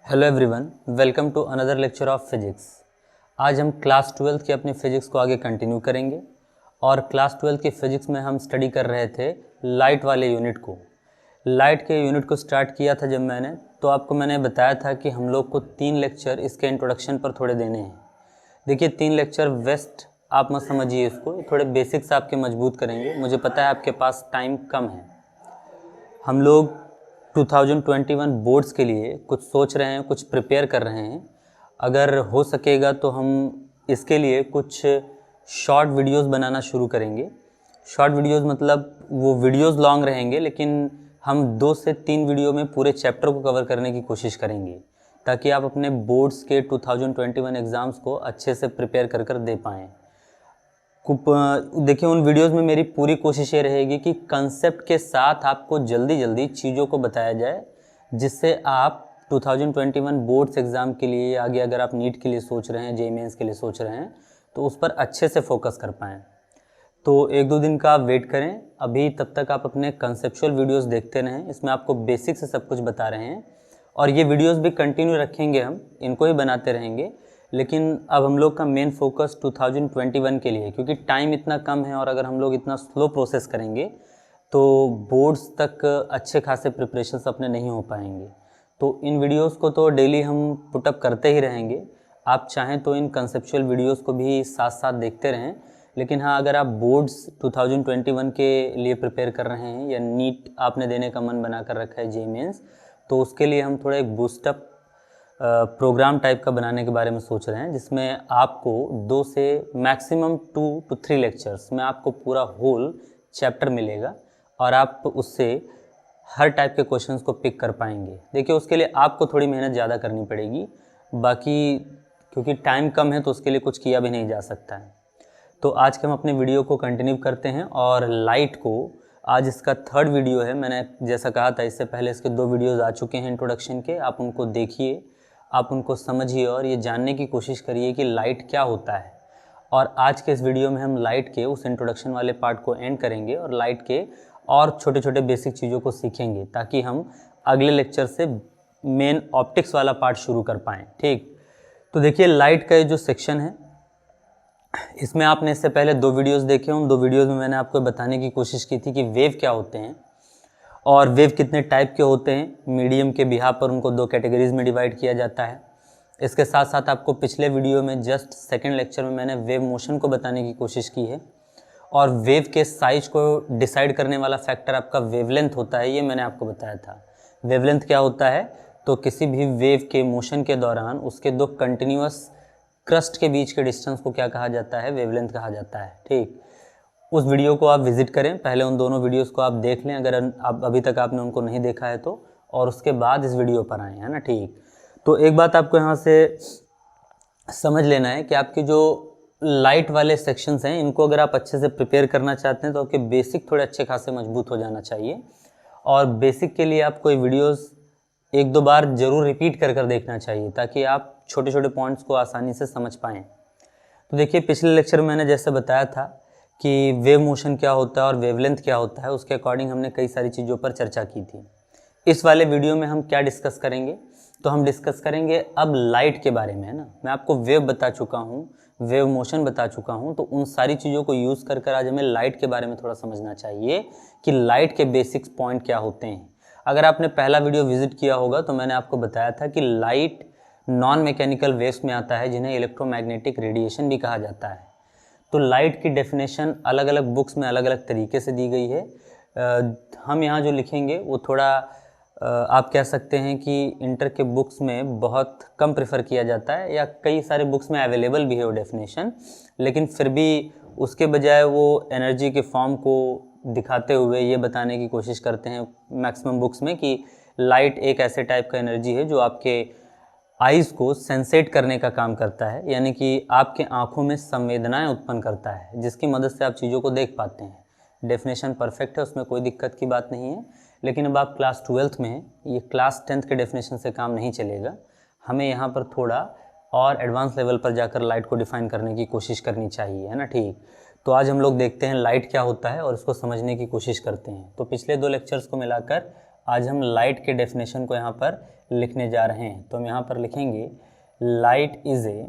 Hello everyone, welcome to another lecture of physics. आज हम class 12 की अपनी फिजिक्स को आगे कंटिन्यू करेंगे और क्लास 12 की फिजिक्स में हम स्टडी कर रहे थे लाइट वाले यूनिट को। लाइट के यूनिट को स्टार्ट किया था जब तो आपको मैंने बताया था कि हम लोग को 3 लेक्चर इसके इंट्रोडक्शन पर थोड़े देने हैं। देखिए 3 लेक्चर वेस्ट आप मत समझिए इसको, थोड़े बेसिक्स आपके मजबूत करेंगे। मुझे पता है आपके पास टाइम कम है। हम लोग 2021 बोर्ड्स के लिए कुछ सोच रहे हैं, कुछ प्रिपेयर कर रहे हैं। अगर हो सकेगा तो हम इसके लिए कुछ शॉर्ट वीडियोस बनाना शुरू करेंगे। शॉर्ट वीडियोस मतलब वो वीडियोस लॉन्ग रहेंगे, लेकिन हम 2 से 3 वीडियो में पूरे चैप्टर को कवर करने की कोशिश करेंगे ताकि आप अपने बोर्ड्स के 2021 एग्ज़ाम्स को अच्छे से प्रिपेयर कर दे पाएँ। देखिए उन वीडियोस में मेरी पूरी कोशिश ये रहेगी कि कंसेप्ट के साथ आपको जल्दी जल्दी चीज़ों को बताया जाए, जिससे आप 2021 बोर्ड्स एग्ज़ाम के लिए, आगे अगर आप नीट के लिए सोच रहे हैं, जेईई मेंस के लिए सोच रहे हैं, तो उस पर अच्छे से फोकस कर पाएँ। तो 1-2 दिन का आप वेट करें। अभी तब तक आप अपने कंसेप्चुअल वीडियोस देखते रहें, इसमें आपको बेसिक से सब कुछ बता रहे हैं और ये वीडियोस भी कंटिन्यू रखेंगे, हम इनको ही बनाते रहेंगे। लेकिन अब हम लोग का मेन फोकस 2021 के लिए, क्योंकि टाइम इतना कम है और अगर हम लोग इतना स्लो प्रोसेस करेंगे तो बोर्ड्स तक अच्छे खासे प्रिपरेशंस अपने नहीं हो पाएंगे। तो इन वीडियोस को तो डेली हम पुटअप करते ही रहेंगे। आप चाहें तो इन कंसेप्चुअल वीडियोस को भी साथ साथ देखते रहें। लेकिन हाँ, अगर आप बोर्ड्स 2021 के लिए प्रिपेयर कर रहे हैं या नीट आपने देने का मन बना कर रखा है, जेईई मेंस, तो उसके लिए हम थोड़ा एक बूस्टअप प्रोग्राम टाइप का बनाने के बारे में सोच रहे हैं, जिसमें आपको 2 से मैक्सिमम 2 to 3 लेक्चर्स में आपको पूरा होल चैप्टर मिलेगा और आप उससे हर टाइप के क्वेश्चंस को पिक कर पाएंगे। देखिए उसके लिए आपको थोड़ी मेहनत ज़्यादा करनी पड़ेगी, बाकी क्योंकि टाइम कम है तो उसके लिए कुछ किया भी नहीं जा सकता है। तो आज के हम अपने वीडियो को कंटिन्यू करते हैं और लाइट को, आज इसका 3rd वीडियो है। मैंने जैसा कहा था इससे पहले इसके 2 वीडियोज़ आ चुके हैं इंट्रोडक्शन के, आप उनको देखिए, आप उनको समझिए और ये जानने की कोशिश करिए कि लाइट क्या होता है। और आज के इस वीडियो में हम लाइट के उस इंट्रोडक्शन वाले पार्ट को एंड करेंगे और लाइट के और छोटे छोटे बेसिक चीज़ों को सीखेंगे ताकि हम अगले लेक्चर से मेन ऑप्टिक्स वाला पार्ट शुरू कर पाएँ। ठीक, तो देखिए लाइट का ये जो सेक्शन है, इसमें आपने इससे पहले 2 वीडियोज़ देखे। उन 2 वीडियोज़ में मैंने आपको बताने की कोशिश की थी कि वेव क्या होते हैं और वेव कितने टाइप के होते हैं। मीडियम के बिहाव पर उनको 2 कैटेगरीज में डिवाइड किया जाता है। इसके साथ साथ आपको पिछले वीडियो में जस्ट 2nd लेक्चर में मैंने वेव मोशन को बताने की कोशिश की है और वेव के साइज को डिसाइड करने वाला फैक्टर आपका वेवलेंथ होता है, ये मैंने आपको बताया था। वेवलेंथ क्या होता है, तो किसी भी वेव के मोशन के दौरान उसके 2 कंटिन्यूअस क्रस्ट के बीच के डिस्टेंस को क्या कहा जाता है, वेवलेंथ कहा जाता है। ठीक, उस वीडियो को आप विज़िट करें, पहले उन दोनों वीडियोस को आप देख लें अगर आप अभी तक आपने उनको नहीं देखा है तो, और उसके बाद इस वीडियो पर आएँ, है ना। ठीक, तो एक बात आपको यहाँ से समझ लेना है कि आपके जो लाइट वाले सेक्शंस हैं, इनको अगर आप अच्छे से प्रिपेयर करना चाहते हैं तो आपके बेसिक थोड़े अच्छे खासे मजबूत हो जाना चाहिए। और बेसिक के लिए आपको ये वीडियोज़ 1-2 बार ज़रूर रिपीट कर देखना चाहिए ताकि आप छोटे छोटे पॉइंट्स को आसानी से समझ पाएँ। तो देखिए पिछले लेक्चर में मैंने जैसे बताया था कि वेव मोशन क्या होता है और वेवलेंथ क्या होता है, उसके अकॉर्डिंग हमने कई सारी चीज़ों पर चर्चा की थी। इस वाले वीडियो में हम क्या डिस्कस करेंगे, तो हम डिस्कस करेंगे अब लाइट के बारे में, है ना। मैं आपको वेव बता चुका हूँ, वेव मोशन बता चुका हूँ, तो उन सारी चीज़ों को यूज़ कर आज हमें लाइट के बारे में थोड़ा समझना चाहिए कि लाइट के बेसिक्स पॉइंट क्या होते हैं। अगर आपने पहला वीडियो विजिट किया होगा तो मैंने आपको बताया था कि लाइट नॉन मैकेनिकल वेव्स में आता है, जिन्हें इलेक्ट्रोमैग्नेटिक रेडिएशन भी कहा जाता है। तो लाइट की डेफिनेशन अलग अलग बुक्स में अलग अलग तरीके से दी गई है। हम यहाँ जो लिखेंगे वो थोड़ा आप कह सकते हैं कि इंटर के बुक्स में बहुत कम प्रेफर किया जाता है, या कई सारे बुक्स में अवेलेबल भी है वो डेफिनेशन, लेकिन फिर भी उसके बजाय वो एनर्जी के फॉर्म को दिखाते हुए ये बताने की कोशिश करते हैं मैक्सिमम बुक्स में कि लाइट एक ऐसे टाइप का एनर्जी है जो आपके आइज़ को सेंसेट करने का काम करता है, यानी कि आपके आँखों में संवेदनाएं उत्पन्न करता है, जिसकी मदद से आप चीज़ों को देख पाते हैं। डेफिनेशन परफेक्ट है, उसमें कोई दिक्कत की बात नहीं है। लेकिन अब आप क्लास 12th में हैं, ये क्लास 10th के डेफिनेशन से काम नहीं चलेगा। हमें यहाँ पर थोड़ा और एडवांस लेवल पर जाकर लाइट को डिफ़ाइन करने की कोशिश करनी चाहिए, है ना। ठीक, तो आज हम लोग देखते हैं लाइट क्या होता है और इसको समझने की कोशिश करते हैं। तो पिछले 2 लेक्चर्स को मिलाकर आज हम लाइट के डेफिनेशन को यहाँ पर लिखने जा रहे हैं। तो हम यहाँ पर लिखेंगे light is a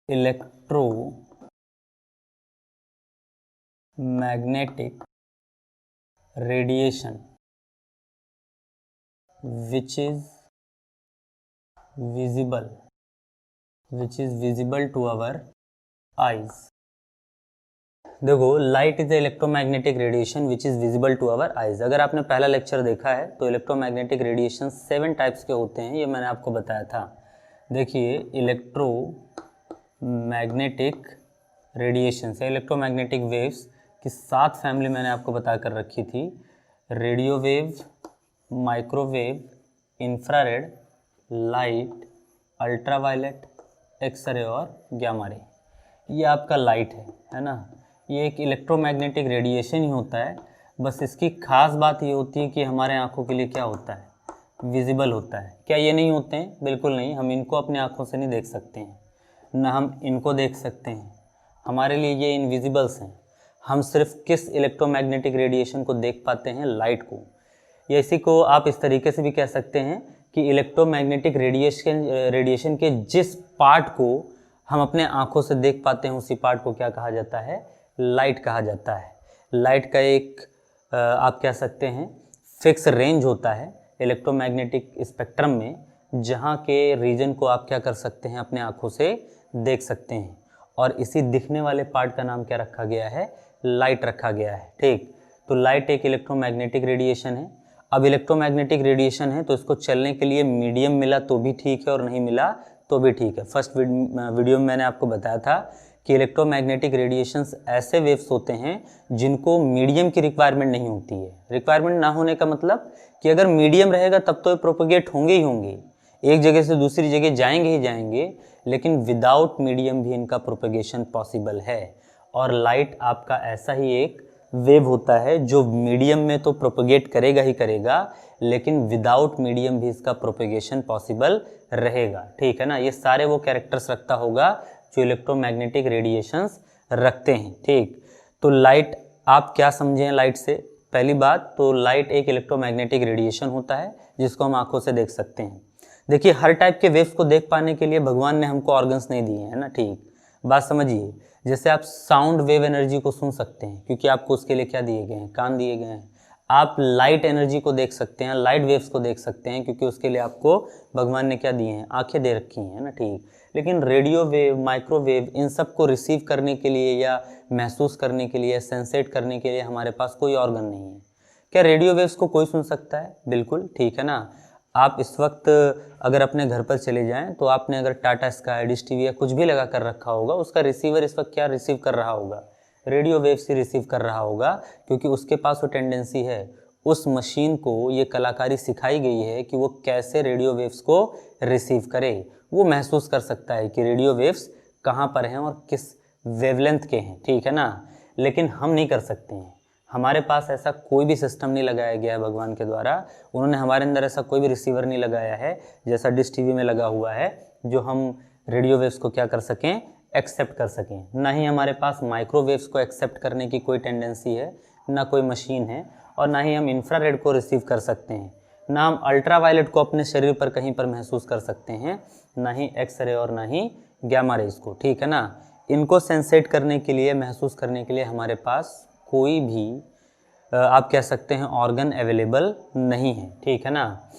electromagnetic radiation which is visible to our eyes। देखो, light is electromagnetic radiation which is visible to our eyes. अगर आपने पहला लेक्चर देखा है तो इलेक्ट्रोमैग्नेटिक रेडिएशन 7 टाइप्स के होते हैं, ये मैंने आपको बताया था। देखिए, इलेक्ट्रोमैग्नेटिक रेडिएशन से इलेक्ट्रोमैग्नेटिक वेव्स की 7 फैमिली मैंने आपको बता कर रखी थी। Radio wave, microwave, infrared, light, ultraviolet, X ray और गामा रे। ये आपका लाइट है ना। ये एक इलेक्ट्रोमैग्नेटिक रेडिएशन ही होता है, बस इसकी खास बात ये होती है कि हमारे आंखों के लिए क्या होता है, विजिबल होता है। क्या ये नहीं होते हैं? बिल्कुल नहीं। हम इनको अपने आंखों से नहीं देख सकते हैं, ना हम इनको देख सकते हैं। हमारे लिए ये इनविजिबल्स हैं। हम सिर्फ किस इलेक्ट्रोमैग्नेटिक रेडिएशन को देख पाते हैं? लाइट को। या इसी को आप इस तरीके से भी कह सकते हैं कि इलेक्ट्रोमैग्नेटिक रेडिएशन के जिस पार्ट को हम अपने आंखों से देख पाते हैं उसी पार्ट को क्या कहा जाता है? लाइट कहा जाता है। लाइट का एक आप कह सकते हैं फिक्स रेंज होता है इलेक्ट्रोमैग्नेटिक स्पेक्ट्रम में, जहाँ के रीजन को आप क्या कर सकते हैं? अपने आंखों से देख सकते हैं। और इसी दिखने वाले पार्ट का नाम क्या रखा गया है? लाइट रखा गया है। ठीक, तो लाइट एक इलेक्ट्रोमैग्नेटिक रेडिएशन है। अब इलेक्ट्रोमैग्नेटिक रेडिएशन है तो इसको चलने के लिए मीडियम मिला तो भी ठीक है और नहीं मिला तो भी ठीक है। फर्स्ट वीडियो में मैंने आपको बताया था कि इलेक्ट्रोमैग्नेटिक रेडिएशंस ऐसे वेव्स होते हैं जिनको मीडियम की रिक्वायरमेंट नहीं होती है। रिक्वायरमेंट ना होने का मतलब कि अगर मीडियम रहेगा तब तो ये प्रोपेगेट होंगे ही होंगे, एक जगह से दूसरी जगह जाएंगे ही जाएंगे, लेकिन विदाउट मीडियम भी इनका प्रोपेगेशन पॉसिबल है। और लाइट आपका ऐसा ही एक वेव होता है जो मीडियम में तो प्रोपेगेट करेगा ही करेगा, लेकिन विदाउट मीडियम भी इसका प्रोपेगेशन पॉसिबल रहेगा। ठीक है ना। ये सारे वो कैरेक्टर्स रखता होगा जो इलेक्ट्रोमैग्नेटिक रेडिएशंस रखते हैं। ठीक, तो लाइट आप क्या समझें लाइट से? पहली बात तो लाइट एक इलेक्ट्रोमैग्नेटिक रेडिएशन होता है जिसको हम आंखों से देख सकते हैं। देखिए, हर टाइप के वेव्स को देख पाने के लिए भगवान ने हमको ऑर्गन्स नहीं दिए हैं ना। ठीक, बात समझिए। जैसे आप साउंड वेव एनर्जी को सुन सकते हैं क्योंकि आपको उसके लिए क्या दिए गए हैं? कान दिए गए हैं। आप लाइट एनर्जी को देख सकते हैं, लाइट वेव्स को देख सकते हैं क्योंकि उसके लिए आपको भगवान ने क्या दिए हैं? आंखें दे रखी हैं ना। ठीक, लेकिन रेडियो वेव, माइक्रोवेव, इन सब को रिसीव करने के लिए या महसूस करने के लिए, सेंसेट करने के लिए हमारे पास कोई ऑर्गन नहीं है। क्या रेडियो वेव्स को कोई सुन सकता है? बिल्कुल, ठीक है ना। आप इस वक्त अगर अपने घर पर चले जाएं तो आपने अगर टाटा स्काई, डिश टीवी या कुछ भी लगा कर रखा होगा, उसका रिसीवर इस वक्त क्या रिसीव कर रहा होगा? रेडियो वेव से रिसीव कर रहा होगा, क्योंकि उसके पास वो टेंडेंसी है। उस मशीन को ये कलाकारी सिखाई गई है कि वो कैसे रेडियो वेव्स को रिसीव करे। वो महसूस कर सकता है कि रेडियो वेव्स कहाँ पर हैं और किस वेवलेंथ के हैं। ठीक है ना। लेकिन हम नहीं कर सकते हैं। हमारे पास ऐसा कोई भी सिस्टम नहीं लगाया गया है भगवान के द्वारा। उन्होंने हमारे अंदर ऐसा कोई भी रिसीवर नहीं लगाया है जैसा डिश टीवी में लगा हुआ है, जो हम रेडियो वेव्स को क्या कर सकें? एक्सेप्ट कर सकें। ना ही हमारे पास माइक्रोवेव्स को एक्सेप्ट करने की कोई टेंडेंसी है, ना कोई मशीन है, और ना ही हम इंफ्रारेड को रिसीव कर सकते हैं, ना हम अल्ट्रावायलेट को अपने शरीर पर कहीं पर महसूस कर सकते हैं, ना ही एक्सरे और ना ही गामा रेज को। ठीक है ना। इनको सेंसेट करने के लिए, महसूस करने के लिए हमारे पास कोई भी आप कह सकते हैं ऑर्गन अवेलेबल नहीं है। ठीक है ना।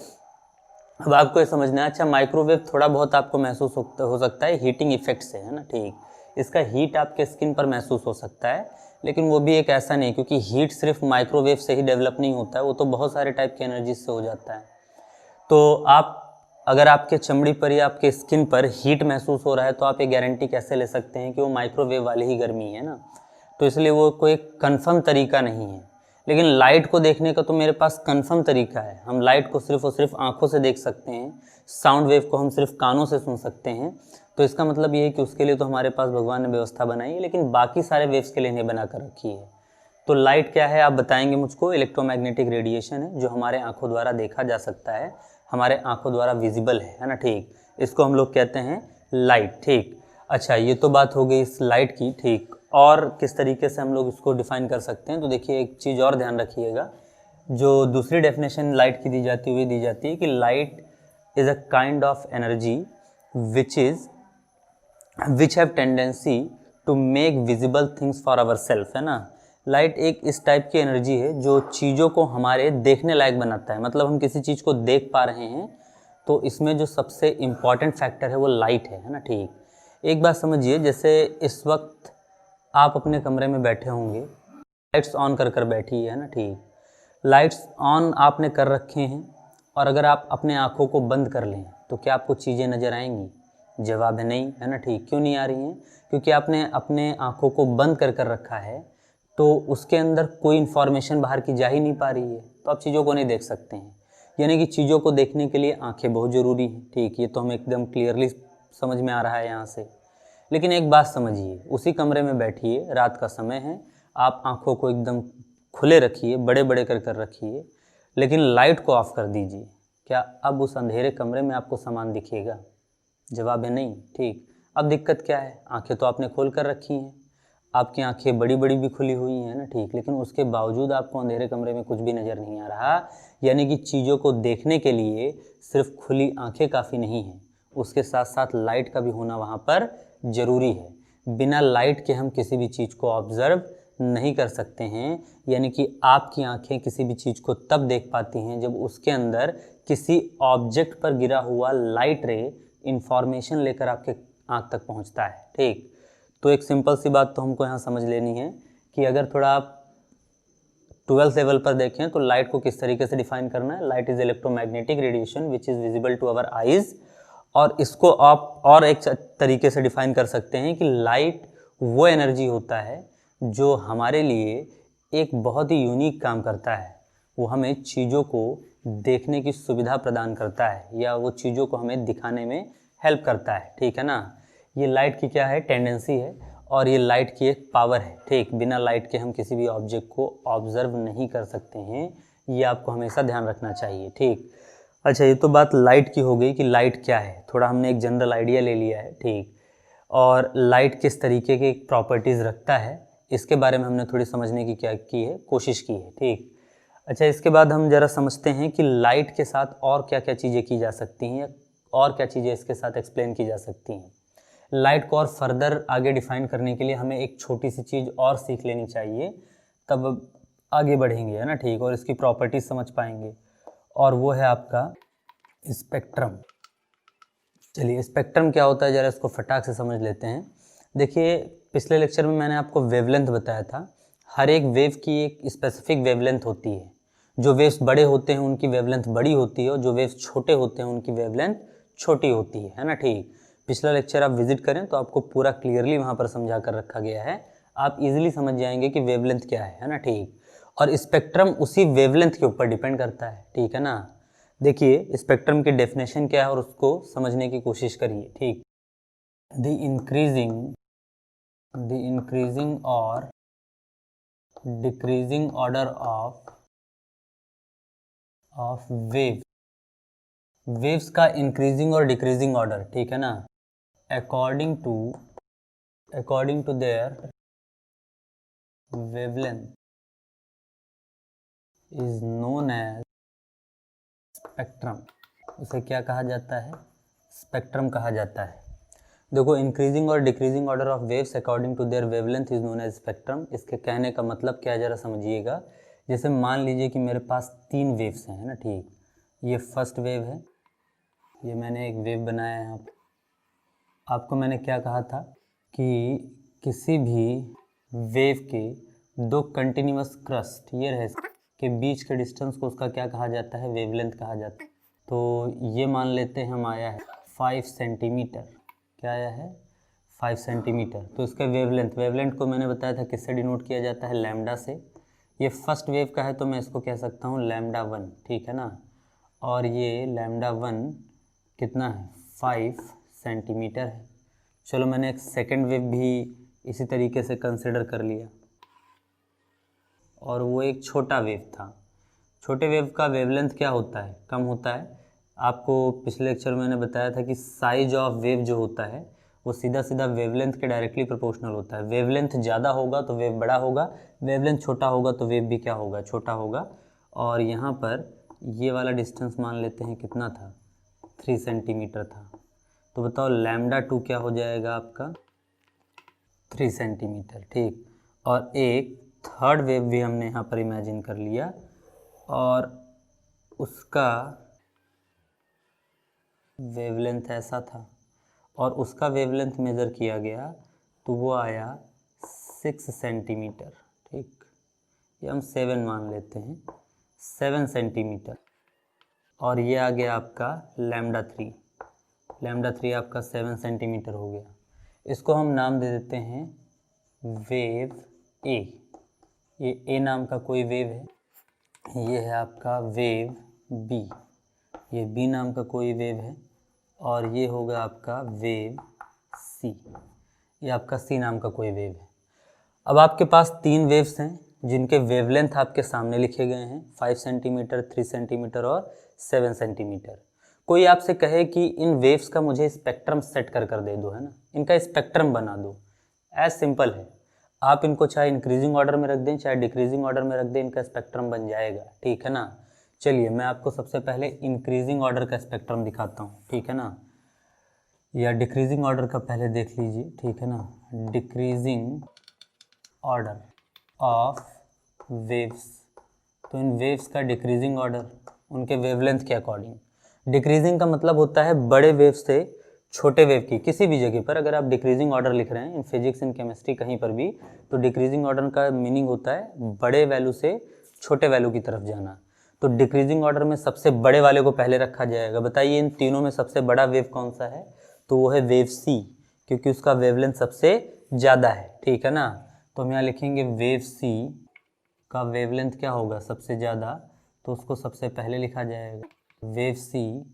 अब आपको ये समझना है, अच्छा माइक्रोवेव थोड़ा बहुत आपको महसूस हो सकता है हीटिंग इफेक्ट से, है ना। ठीक, इसका हीट आपके स्किन पर महसूस हो सकता है, लेकिन वो भी एक ऐसा नहीं, क्योंकि हीट सिर्फ माइक्रोवेव से ही डेवलप नहीं होता है, वो तो बहुत सारे टाइप की एनर्जी से हो जाता है। तो आप अगर आपके चमड़ी पर या आपके स्किन पर हीट महसूस हो रहा है तो आप ये गारंटी कैसे ले सकते हैं कि वो माइक्रोवेव वाली ही गर्मी है ना। तो इसलिए वो कोई कंफर्म तरीका नहीं है। लेकिन लाइट को देखने का तो मेरे पास कंफर्म तरीका है। हम लाइट को सिर्फ और सिर्फ आंखों से देख सकते हैं, साउंड वेव को हम सिर्फ कानों से सुन सकते हैं। तो इसका मतलब ये है कि उसके लिए तो हमारे पास भगवान ने व्यवस्था बनाई है, लेकिन बाकी सारे वेव्स के लिए नहीं बना कर रखी है। तो लाइट क्या है आप बताएंगे मुझको? इलेक्ट्रोमैग्नेटिक रेडिएशन है जो हमारे आंखों द्वारा देखा जा सकता है, हमारे आंखों द्वारा विजिबल है ना। ठीक, इसको हम लोग कहते हैं लाइट। ठीक, अच्छा ये तो बात हो गई इस लाइट की। ठीक, और किस तरीके से हम लोग इसको डिफाइन कर सकते हैं? तो देखिए एक चीज़ और ध्यान रखिएगा, जो दूसरी डेफिनेशन लाइट की दी जाती है कि light is a kind of energy which have tendency to make visible things for our self, है ना। लाइट एक इस टाइप की एनर्जी है जो चीज़ों को हमारे देखने लायक बनाता है, मतलब हम किसी चीज़ को देख पा रहे हैं तो इसमें जो सबसे इम्पॉर्टेंट फैक्टर है वो लाइट है ना। ठीक, एक बात समझिए, जैसे इस वक्त आप अपने कमरे में बैठे होंगे, लाइट्स ऑन कर कर बैठी है ना। ठीक, लाइट्स ऑन आपने कर रखे हैं और अगर आप अपने आँखों को बंद कर लें तो क्या आपको चीज़ें नज़र आएंगी? जवाब है नहीं, है ना। ठीक, क्यों नहीं आ रही हैं? क्योंकि आपने अपने आँखों को बंद कर कर रखा है तो उसके अंदर कोई इन्फॉर्मेशन बाहर की जा ही नहीं पा रही है, तो आप चीज़ों को नहीं देख सकते हैं। यानी कि चीज़ों को देखने के लिए आँखें बहुत ज़रूरी हैं। ठीक, ये तो हमें एकदम क्लियरली समझ में आ रहा है यहाँ से। लेकिन एक बात समझिए, उसी कमरे में बैठिए, रात का समय है, आप आँखों को एकदम खुले रखिए, बड़े बड़े कर कर रखिए, लेकिन लाइट को ऑफ कर दीजिए। क्या अब उस अंधेरे कमरे में आपको सामान दिखेगा? जवाब है नहीं। ठीक, अब दिक्कत क्या है? आंखें तो आपने खोल कर रखी हैं, आपकी आंखें बड़ी बड़ी भी खुली हुई हैं ना। ठीक, लेकिन उसके बावजूद आपको अंधेरे कमरे में कुछ भी नज़र नहीं आ रहा। यानी कि चीज़ों को देखने के लिए सिर्फ खुली आंखें काफ़ी नहीं हैं, उसके साथ साथ लाइट का भी होना वहाँ पर ज़रूरी है। बिना लाइट के हम किसी भी चीज़ को ऑब्ज़र्व नहीं कर सकते हैं। यानी कि आपकी आंखें किसी भी चीज़ को तब देख पाती हैं जब उसके अंदर किसी ऑब्जेक्ट पर गिरा हुआ लाइट रे इंफॉर्मेशन लेकर आपके आँख तक पहुँचता है। ठीक, तो एक सिंपल सी बात तो हमको यहाँ समझ लेनी है कि अगर थोड़ा आप 12th लेवल पर देखें तो लाइट को किस तरीके से डिफाइन करना है। Light is electromagnetic radiation which is visible to our eyes. और इसको आप और एक तरीके से डिफाइन कर सकते हैं कि लाइट वो एनर्जी होता है जो हमारे लिए एक बहुत ही यूनिक काम करता है। वो हमें चीज़ों को देखने की सुविधा प्रदान करता है या वो चीज़ों को हमें दिखाने में हेल्प करता है। ठीक है ना। ये लाइट की क्या है? टेंडेंसी है और ये लाइट की एक पावर है। ठीक, बिना लाइट के हम किसी भी ऑब्जेक्ट को ऑब्ज़र्व नहीं कर सकते हैं, ये आपको हमेशा ध्यान रखना चाहिए। ठीक, अच्छा, ये तो बात लाइट की हो गई कि लाइट क्या है, थोड़ा हमने एक जनरल आइडिया ले लिया है। ठीक, और लाइट किस तरीके के प्रॉपर्टीज़ रखता है इसके बारे में हमने थोड़ी समझने की क्या की है, कोशिश की है। ठीक, अच्छा, इसके बाद हम ज़रा समझते हैं कि लाइट के साथ और क्या क्या चीज़ें की जा सकती हैं और क्या चीज़ें इसके साथ एक्सप्लेन की जा सकती हैं। लाइट को और फर्दर आगे डिफाइन करने के लिए हमें एक छोटी सी चीज़ और सीख लेनी चाहिए, तब आगे बढ़ेंगे, है ना। ठीक, और इसकी प्रॉपर्टीज़ समझ पाएंगे, और वो है आपका स्पेक्ट्रम। चलिए, स्पेक्ट्रम क्या होता है ज़रा इसको फटाक से समझ लेते हैं। देखिए, पिछले लेक्चर में मैंने आपको वेवलेंथ बताया था। हर एक वेव की एक स्पेसिफिक वेवलेंथ होती है। जो वेव्स बड़े होते हैं उनकी वेवलेंथ बड़ी होती है और जो वेव्स छोटे होते हैं उनकी वेवलेंथ छोटी होती है ना। ठीक, पिछला लेक्चर आप विजिट करें तो आपको पूरा क्लियरली वहाँ पर समझा कर रखा गया है, आप इजीली समझ जाएंगे कि वेवलेंथ क्या है ना। ठीक, और स्पेक्ट्रम उसी वेवलेंथ के ऊपर डिपेंड करता है। ठीक है ना। देखिए, स्पेक्ट्रम की डेफिनेशन क्या है और उसको समझने की कोशिश करिए। ठीक, द इंक्रीजिंग और डिक्रीजिंग ऑर्डर ऑफ वेव्स का इंक्रीजिंग और डिक्रीजिंग ऑर्डर, ठीक है ना, according to their wavelength is known as spectrum. उसे क्या कहा जाता है? स्पेक्ट्रम कहा जाता है। देखो, इंक्रीजिंग और decreasing order of waves according to their wavelength is known as spectrum. इसके कहने का मतलब क्या है ज़रा समझिएगा। जैसे मान लीजिए कि मेरे पास 3 वेव्स हैं, है ना। ठीक, ये फर्स्ट वेव है, ये मैंने एक वेव बनाया है यहाँ पे। आपको मैंने क्या कहा था कि किसी भी वेव के 2 कंटिन्यूअस क्रस्ट ये रहे के बीच के डिस्टेंस को उसका क्या कहा जाता है? वेवलेंथ कहा जाता है। तो ये मान लेते हैं हम आया है 5 सेंटीमीटर। क्या आया है? 5 सेंटीमीटर। तो इसका वेवलेंथ को मैंने बताया था किससे डिनोट किया जाता है? लैम्डा से। ये फर्स्ट वेव का है तो मैं इसको कह सकता हूँ लैम्डा 1, ठीक है ना। और ये लैम्डा 1 कितना है? 5 सेंटीमीटर है। चलो, मैंने एक सेकेंड वेव भी इसी तरीके से कंसिडर कर लिया और वो एक छोटा वेव था। छोटे वेव का वेवलेंथ क्या होता है? कम होता है। आपको पिछले लेक्चर में मैंने बताया था कि साइज ऑफ वेव जो होता है वो सीधा सीधा वेवलेंथ के डायरेक्टली प्रोपोर्शनल होता है। वेवलेंथ ज़्यादा होगा तो वेव बड़ा होगा, वेवलेंथ छोटा होगा तो वेव भी क्या होगा? छोटा होगा। और यहाँ पर ये वाला डिस्टेंस मान लेते हैं कितना था, 3 सेंटीमीटर था। तो बताओ λ2 क्या हो जाएगा आपका, 3 सेंटीमीटर, ठीक। और एक थर्ड वेव भी हमने यहाँ पर इमेजिन कर लिया और उसका वेवलेंथ ऐसा था और उसका वेवलेंथ मेज़र किया गया तो वो आया 6 सेंटीमीटर, ठीक। ये हम 7 मान लेते हैं, 7 सेंटीमीटर। और ये आ गया आपका λ3 आपका 7 सेंटीमीटर हो गया। इसको हम नाम दे देते हैं वेव ए। ये ए नाम का कोई वेव है, ये है आपका वेव बी, ये बी नाम का कोई वेव है और ये होगा आपका वेव सी, ये आपका सी नाम का कोई वेव है। अब आपके पास 3 वेव्स हैं जिनके वेवलेंथ आपके सामने लिखे गए हैं, 5 सेंटीमीटर, 3 सेंटीमीटर और 7 सेंटीमीटर। कोई आपसे कहे कि इन वेव्स का मुझे स्पेक्ट्रम सेट कर दे दो, है ना, इनका स्पेक्ट्रम बना दो, एज सिंपल है। आप इनको चाहे इंक्रीजिंग ऑर्डर में रख दें चाहे डिक्रीजिंग ऑर्डर में रख दें, इनका स्पेक्ट्रम बन जाएगा, ठीक है ना। चलिए मैं आपको सबसे पहले इंक्रीजिंग ऑर्डर का स्पेक्ट्रम दिखाता हूँ, ठीक है ना, या डिक्रीजिंग ऑर्डर का पहले देख लीजिए, ठीक है ना। डिक्रीजिंग ऑर्डर ऑफ वेव्स, तो इन वेव्स का डिक्रीजिंग ऑर्डर उनके वेवलेंथ के अकॉर्डिंग। डिक्रीजिंग का मतलब होता है बड़े वेव से छोटे वेव की, किसी भी जगह पर अगर आप डिक्रीजिंग ऑर्डर लिख रहे हैं इन फिजिक्स इन केमिस्ट्री कहीं पर भी, तो डिक्रीजिंग ऑर्डर का मीनिंग होता है बड़े वैल्यू से छोटे वैल्यू की तरफ जाना। तो डिक्रीजिंग ऑर्डर में सबसे बड़े वाले को पहले रखा जाएगा। बताइए इन तीनों में सबसे बड़ा वेव कौन सा है, तो वो है वेव सी, क्योंकि उसका वेवलेंथ सबसे ज़्यादा है, ठीक है ना। तो हम यहाँ लिखेंगे वेव सी का वेवलेंथ क्या होगा, सबसे ज़्यादा, तो उसको सबसे पहले लिखा जाएगा वेव सी।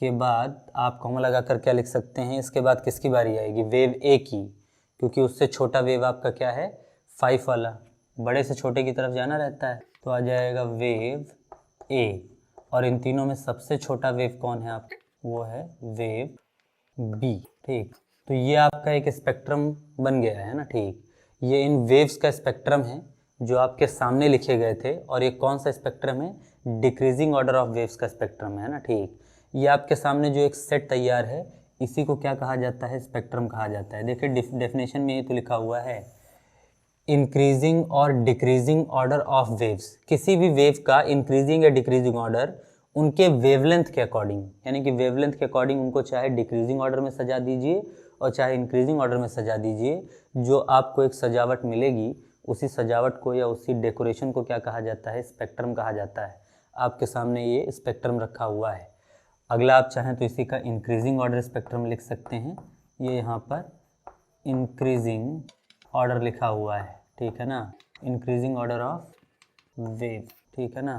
के बाद आप कॉमा लगा कर क्या लिख सकते हैं, इसके बाद किसकी बारी आएगी, वेव ए की, क्योंकि उससे छोटा वेव आपका क्या है, 5 वाला, बड़े से छोटे की तरफ जाना रहता है, तो आ जाएगा वेव ए। और इन तीनों में सबसे छोटा वेव कौन है आप, वो है वेव बी, ठीक। तो ये आपका एक स्पेक्ट्रम बन गया है ना, ठीक। ये इन वेव्स का स्पेक्ट्रम है जो आपके सामने लिखे गए थे। और ये कौन सा स्पेक्ट्रम है, डिक्रीजिंग ऑर्डर ऑफ वेव्स का स्पेक्ट्रम है ना, ठीक। ये आपके सामने जो एक सेट तैयार है इसी को क्या कहा जाता है, स्पेक्ट्रम कहा जाता है। देखिए डेफिनेशन में ये तो लिखा हुआ है इंक्रीजिंग और डिक्रीजिंग ऑर्डर ऑफ वेव्स, किसी भी वेव का इंक्रीजिंग या डिक्रीजिंग ऑर्डर उनके वेवलेंथ के अकॉर्डिंग, यानी कि वेवलेंथ के अकॉर्डिंग उनको चाहे डिक्रीजिंग ऑर्डर में सजा दीजिए और चाहे इंक्रीजिंग ऑर्डर में सजा दीजिए, जो आपको एक सजावट मिलेगी उसी सजावट को या उसी डेकोरेशन को क्या कहा जाता है, स्पेक्ट्रम कहा जाता है। आपके सामने ये स्पेक्ट्रम रखा हुआ है। अगला आप चाहें तो इसी का इंक्रीजिंग ऑर्डर स्पेक्ट्रम लिख सकते हैं, ये यहाँ पर इंक्रीजिंग ऑर्डर लिखा हुआ है, ठीक है ना, इंक्रीजिंग ऑर्डर ऑफ वेव, ठीक है ना।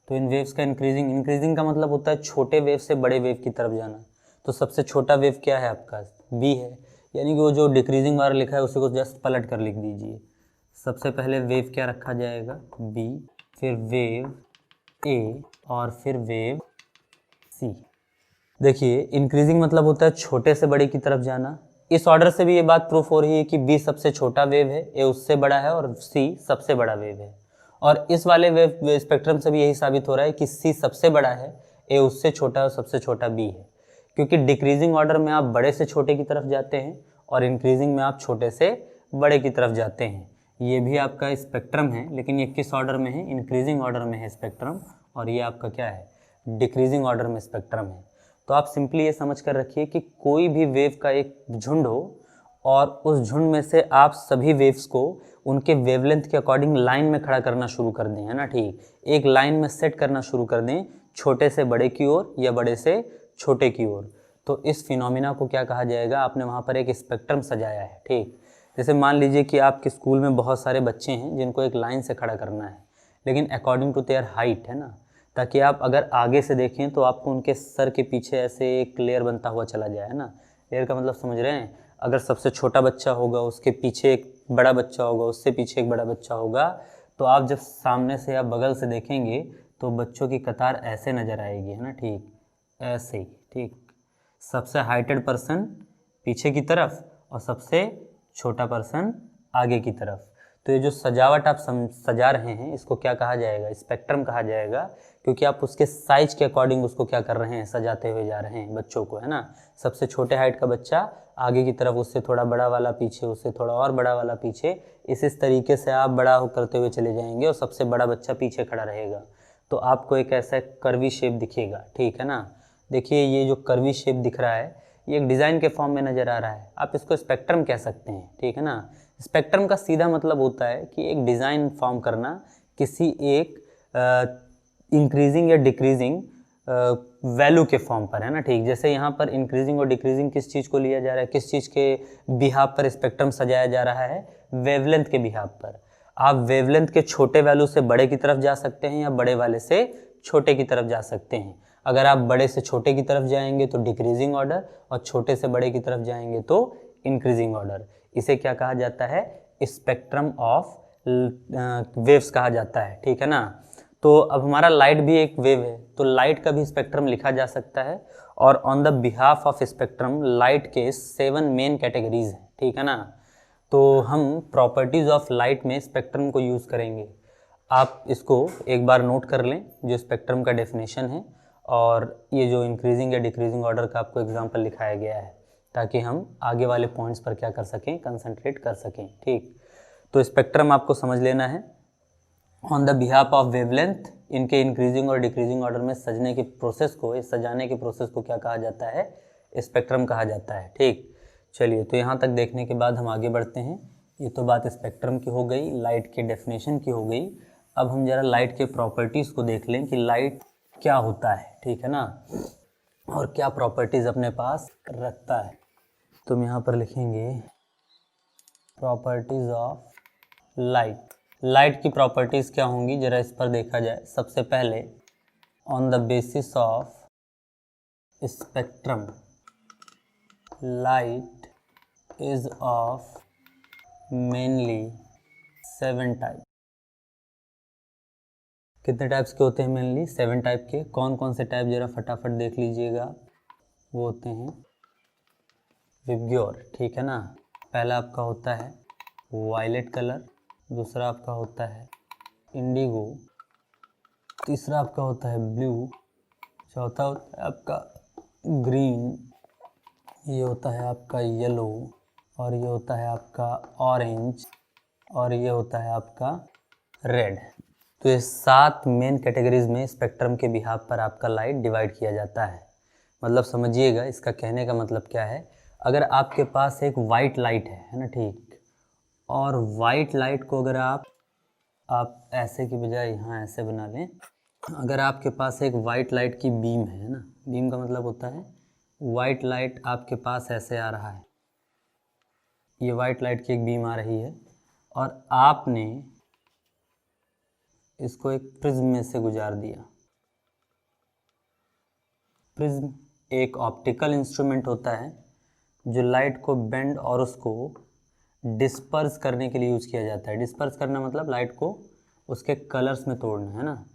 तो इन वेव्स का इंक्रीजिंग का मतलब होता है छोटे वेव से बड़े वेव की तरफ जाना। तो सबसे छोटा वेव क्या है आपका, बी है, यानी कि वो जो डिक्रीजिंग वाला लिखा है उसी को जस्ट पलट कर लिख दीजिए। सबसे पहले वेव क्या रखा जाएगा, बी, फिर वेव ए और फिर वेव सी। देखिए इंक्रीजिंग मतलब होता है छोटे से बड़े की तरफ जाना। इस ऑर्डर से भी ये बात प्रूफ हो रही है कि बी सबसे छोटा वेव है, ए उससे बड़ा है और सी सबसे बड़ा वेव है। और इस वाले वेव स्पेक्ट्रम से भी यही साबित हो रहा है कि सी सबसे बड़ा है, ए उससे छोटा है और सबसे छोटा बी है। क्योंकि डिक्रीजिंग ऑर्डर में आप बड़े से छोटे की तरफ जाते हैं और इंक्रीजिंग में आप छोटे से बड़े की तरफ जाते हैं। ये भी आपका स्पेक्ट्रम है, लेकिन ये किस ऑर्डर में है, इंक्रीजिंग ऑर्डर में है स्पेक्ट्रम, और ये आपका क्या है, डिक्रीजिंग ऑर्डर में स्पेक्ट्रम है। तो आप सिंपली ये समझ कर रखिए कि कोई भी वेव का एक झुंड हो और उस झुंड में से आप सभी वेव्स को उनके वेवलेंथ के अकॉर्डिंग लाइन में खड़ा करना शुरू कर दें, है ना, ठीक। एक लाइन में सेट करना शुरू कर दें, छोटे से बड़े की ओर या बड़े से छोटे की ओर। तो इस फिनोमिना को क्या कहा जाएगा, आपने वहाँ पर एक स्पेक्ट्रम सजाया है, ठीक। जैसे मान लीजिए कि आपके स्कूल में बहुत सारे बच्चे हैं जिनको एक लाइन से खड़ा करना है, लेकिन अकॉर्डिंग टू देयर हाइट, है ना, ताकि आप अगर आगे से देखें तो आपको उनके सर के पीछे ऐसे एक लेयर बनता हुआ चला जाए, है ना। लेयर का मतलब समझ रहे हैं, अगर सबसे छोटा बच्चा होगा उसके पीछे एक बड़ा बच्चा होगा, उससे पीछे एक बड़ा बच्चा होगा, तो आप जब सामने से या बगल से देखेंगे तो बच्चों की कतार ऐसे नज़र आएगी, है ना, ठीक, ऐसे ही, ठीक। सबसे हाइटेड पर्सन पीछे की तरफ और सबसे छोटा पर्सन आगे की तरफ। तो ये जो सजावट आप सजा रहे हैं इसको क्या कहा जाएगा, स्पेक्ट्रम कहा जाएगा, क्योंकि आप उसके साइज के अकॉर्डिंग उसको क्या कर रहे हैं, सजाते हुए जा रहे हैं बच्चों को, है ना। सबसे छोटे हाइट का बच्चा आगे की तरफ, उससे थोड़ा बड़ा वाला पीछे, उससे थोड़ा और बड़ा वाला पीछे, इस तरीके से आप बड़ा करते हुए चले जाएंगे और सबसे बड़ा बच्चा पीछे खड़ा रहेगा, तो आपको एक ऐसा कर्वी शेप दिखेगा, ठीक है ना। देखिए ये जो कर्वी शेप दिख रहा है ये एक डिज़ाइन के फॉर्म में नज़र आ रहा है, आप इसको स्पेक्ट्रम कह सकते हैं, ठीक है ना। स्पेक्ट्रम का सीधा मतलब होता है कि एक डिज़ाइन फॉर्म करना किसी एक इंक्रीजिंग या डिक्रीजिंग वैल्यू के फॉर्म पर, है ना, ठीक। जैसे यहाँ पर इंक्रीजिंग और डिक्रीजिंग किस चीज़ को लिया जा रहा है, किस चीज़ के बिहाव पर स्पेक्ट्रम सजाया जा रहा है, वेवलेंथ के बिहाव पर। आप वेवलेंथ के छोटे वैल्यू से बड़े की तरफ जा सकते हैं या बड़े वाले से छोटे की तरफ जा सकते हैं। अगर आप बड़े से छोटे की तरफ जाएंगे तो डिक्रीजिंग ऑर्डर, और छोटे से बड़े की तरफ जाएंगे तो इंक्रीजिंग ऑर्डर। इसे क्या कहा जाता है, स्पेक्ट्रम ऑफ वेव्स कहा जाता है, ठीक है ना। तो अब हमारा लाइट भी एक वेव है, तो लाइट का भी स्पेक्ट्रम लिखा जा सकता है, और on the behalf of spectrum light के 7 मेन कैटेगरीज हैं, ठीक है ना। तो हम प्रॉपर्टीज़ ऑफ लाइट में स्पेक्ट्रम को यूज़ करेंगे। आप इसको एक बार नोट कर लें जो स्पेक्ट्रम का डेफिनेशन है, और ये जो इंक्रीजिंग या डिक्रीजिंग ऑर्डर का आपको एग्जांपल लिखाया गया है, ताकि हम आगे वाले पॉइंट्स पर क्या कर सकें, कंसंट्रेट कर सकें, ठीक। तो स्पेक्ट्रम आपको समझ लेना है। On the behalf of wavelength, इनके इंक्रीजिंग और डिक्रीजिंग ऑर्डर में सजने की प्रोसेस को, इस सजाने की प्रोसेस को क्या कहा जाता है, स्पेक्ट्रम कहा जाता है, ठीक। चलिए, तो यहाँ तक देखने के बाद हम आगे बढ़ते हैं। ये तो बात स्पेक्ट्रम की हो गई, लाइट के डेफिनेशन की हो गई। अब हम ज़रा लाइट के प्रॉपर्टीज़ को देख लें कि लाइट क्या होता है, ठीक है ना, और क्या प्रॉपर्टीज़ अपने पास रखता है। तो हम यहाँ पर लिखेंगे प्रॉपर्टीज़ ऑफ लाइट। लाइट की प्रॉपर्टीज़ क्या होंगी, ज़रा इस पर देखा जाए। सबसे पहले, on the basis of spectrum light is of mainly 7 type. कितने टाइप्स के होते हैं मेनली, 7 टाइप के। कौन कौन से टाइप, ज़रा फटाफट देख लीजिएगा। वो होते हैं विबग्योर, ठीक है ना। पहला आपका होता है वायलेट कलर, दूसरा आपका होता है इंडिगो, तीसरा आपका होता है ब्लू, चौथा होता है आपका ग्रीन, ये होता है आपका येलो, और ये होता है आपका ऑरेंज, और ये होता है आपका रेड। तो ये 7 मेन कैटेगरीज में स्पेक्ट्रम के बिहाफ पर आपका लाइट डिवाइड किया जाता है। मतलब समझिएगा, इसका कहने का मतलब क्या है। अगर आपके पास एक वाइट लाइट है ना, ठीक, और वाइट लाइट को अगर आप ऐसे की बजाय यहाँ ऐसे बना लें। अगर आपके पास एक वाइट लाइट की बीम है ना, बीम का मतलब होता है वाइट लाइट आपके पास ऐसे आ रहा है, ये वाइट लाइट की एक बीम आ रही है, और आपने इसको एक प्रिज्म में से गुजार दिया। प्रिज्म एक ऑप्टिकल इंस्ट्रूमेंट होता है जो लाइट को बेंड और उसको डिस्पर्स करने के लिए यूज़ किया जाता है। डिस्पर्स करना मतलब लाइट को उसके कलर्स में तोड़ना, है ना।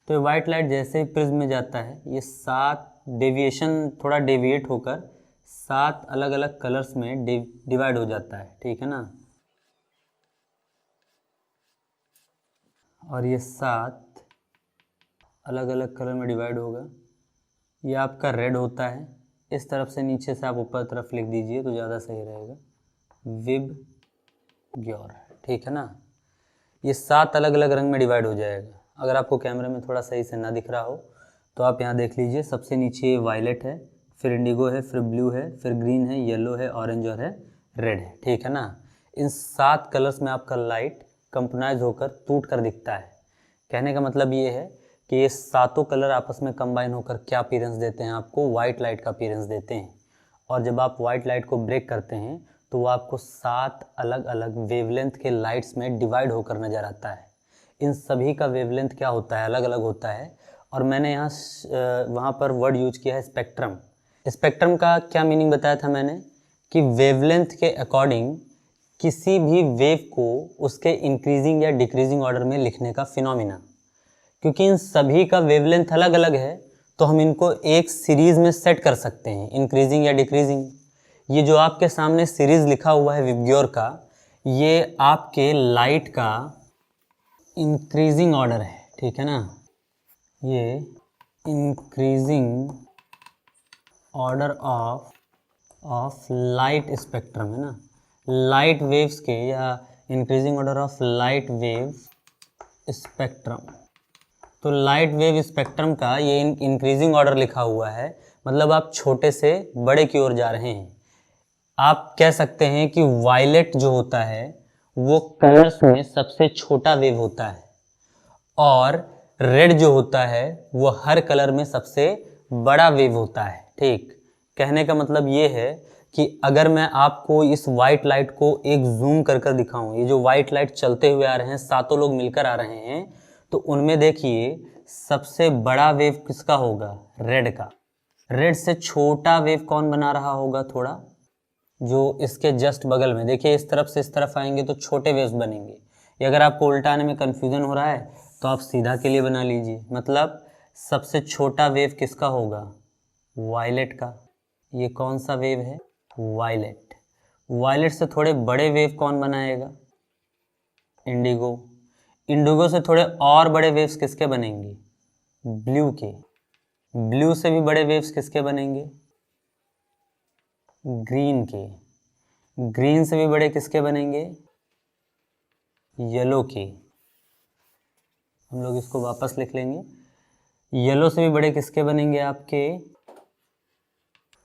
तो ये वाइट लाइट जैसे ही प्रिज्म में जाता है, ये 7 डेविएशन, थोड़ा डेविएट होकर 7 अलग अलग कलर्स में डिवाइड हो जाता है, ठीक है ना। और ये 7 अलग अलग कलर में डिवाइड होगा। ये आपका रेड होता है। इस तरफ से नीचे से आप ऊपर तरफ लिख दीजिए तो ज़्यादा सही रहेगा, विबग्योर, ठीक है ना। ये 7 अलग अलग रंग में डिवाइड हो जाएगा। अगर आपको कैमरे में थोड़ा सही से ना दिख रहा हो तो आप यहाँ देख लीजिए। सबसे नीचे ये वायलेट है, फिर इंडिगो है, फिर ब्लू है, फिर ग्रीन है, येलो है, ऑरेंज और है रेड है, ठीक है ना। इन 7 कलर्स में आपका लाइट कंपोनाइज होकर टूट कर दिखता है। कहने का मतलब ये है कि ये 7 कलर आपस में कंबाइन होकर क्या अपीयरेंस देते हैं आपको, वाइट लाइट का अपीयरेंस देते हैं। और जब आप वाइट लाइट को ब्रेक करते हैं तो वो आपको 7 अलग अलग वेवलेंथ के लाइट्स में डिवाइड होकर नज़र आता है। इन सभी का वेवलेंथ क्या होता है, अलग अलग होता है। और मैंने यहाँ वहाँ पर वर्ड यूज किया है स्पेक्ट्रम। स्पेक्ट्रम का क्या मीनिंग बताया था मैंने, कि वेवलेंथ के अकॉर्डिंग किसी भी वेव को उसके इंक्रीजिंग या डिक्रीजिंग ऑर्डर में लिखने का फिनोमिना। क्योंकि इन सभी का वेवलेंथ अलग अलग है तो हम इनको एक सीरीज़ में सेट कर सकते हैं, इंक्रीजिंग या डिक्रीजिंग। ये जो आपके सामने सीरीज़ लिखा हुआ है विबग्योर का, ये आपके लाइट का इंक्रीजिंग ऑर्डर है, ठीक है ना। ये increasing order of light spectrum है ना, लाइट वेव्स के, या increasing order of light wave spectrum. तो लाइट वेव स्पेक्ट्रम का ये इंक्रीजिंग ऑर्डर लिखा हुआ है, मतलब आप छोटे से बड़े की ओर जा रहे हैं। आप कह सकते हैं कि वायलेट जो होता है वो कलर्स में सबसे छोटा वेव होता है, और रेड जो होता है वो हर कलर में सबसे बड़ा वेव होता है, ठीक। कहने का मतलब ये है कि अगर मैं आपको इस वाइट लाइट को एक जूम कर कर दिखाऊं, ये जो वाइट लाइट चलते हुए आ रहे हैं, सातों लोग मिलकर आ रहे हैं, तो उनमें देखिए सबसे बड़ा वेव किसका होगा, रेड का। रेड से छोटा वेव कौन बना रहा होगा, थोड़ा जो इसके जस्ट बगल में, देखिए इस तरफ से इस तरफ आएंगे तो छोटे वेव्स बनेंगे। ये अगर आपको उल्टा आने में कन्फ्यूजन हो रहा है तो आप सीधा के लिए बना लीजिए, मतलब सबसे छोटा वेव किसका होगा, वायलेट का। ये कौन सा वेव है, वायलेट। वायलेट से थोड़े बड़े वेव कौन बनाएगा, इंडिगो। इंडिगो से थोड़े और बड़े वेव्स किसके बनेंगे, ब्लू के। ब्लू से भी बड़े वेव्स किसके बनेंगे, ग्रीन के। ग्रीन से भी बड़े किसके बनेंगे, येलो के। हम लोग इसको वापस लिख लेंगे, येलो से भी बड़े किसके बनेंगे, आपके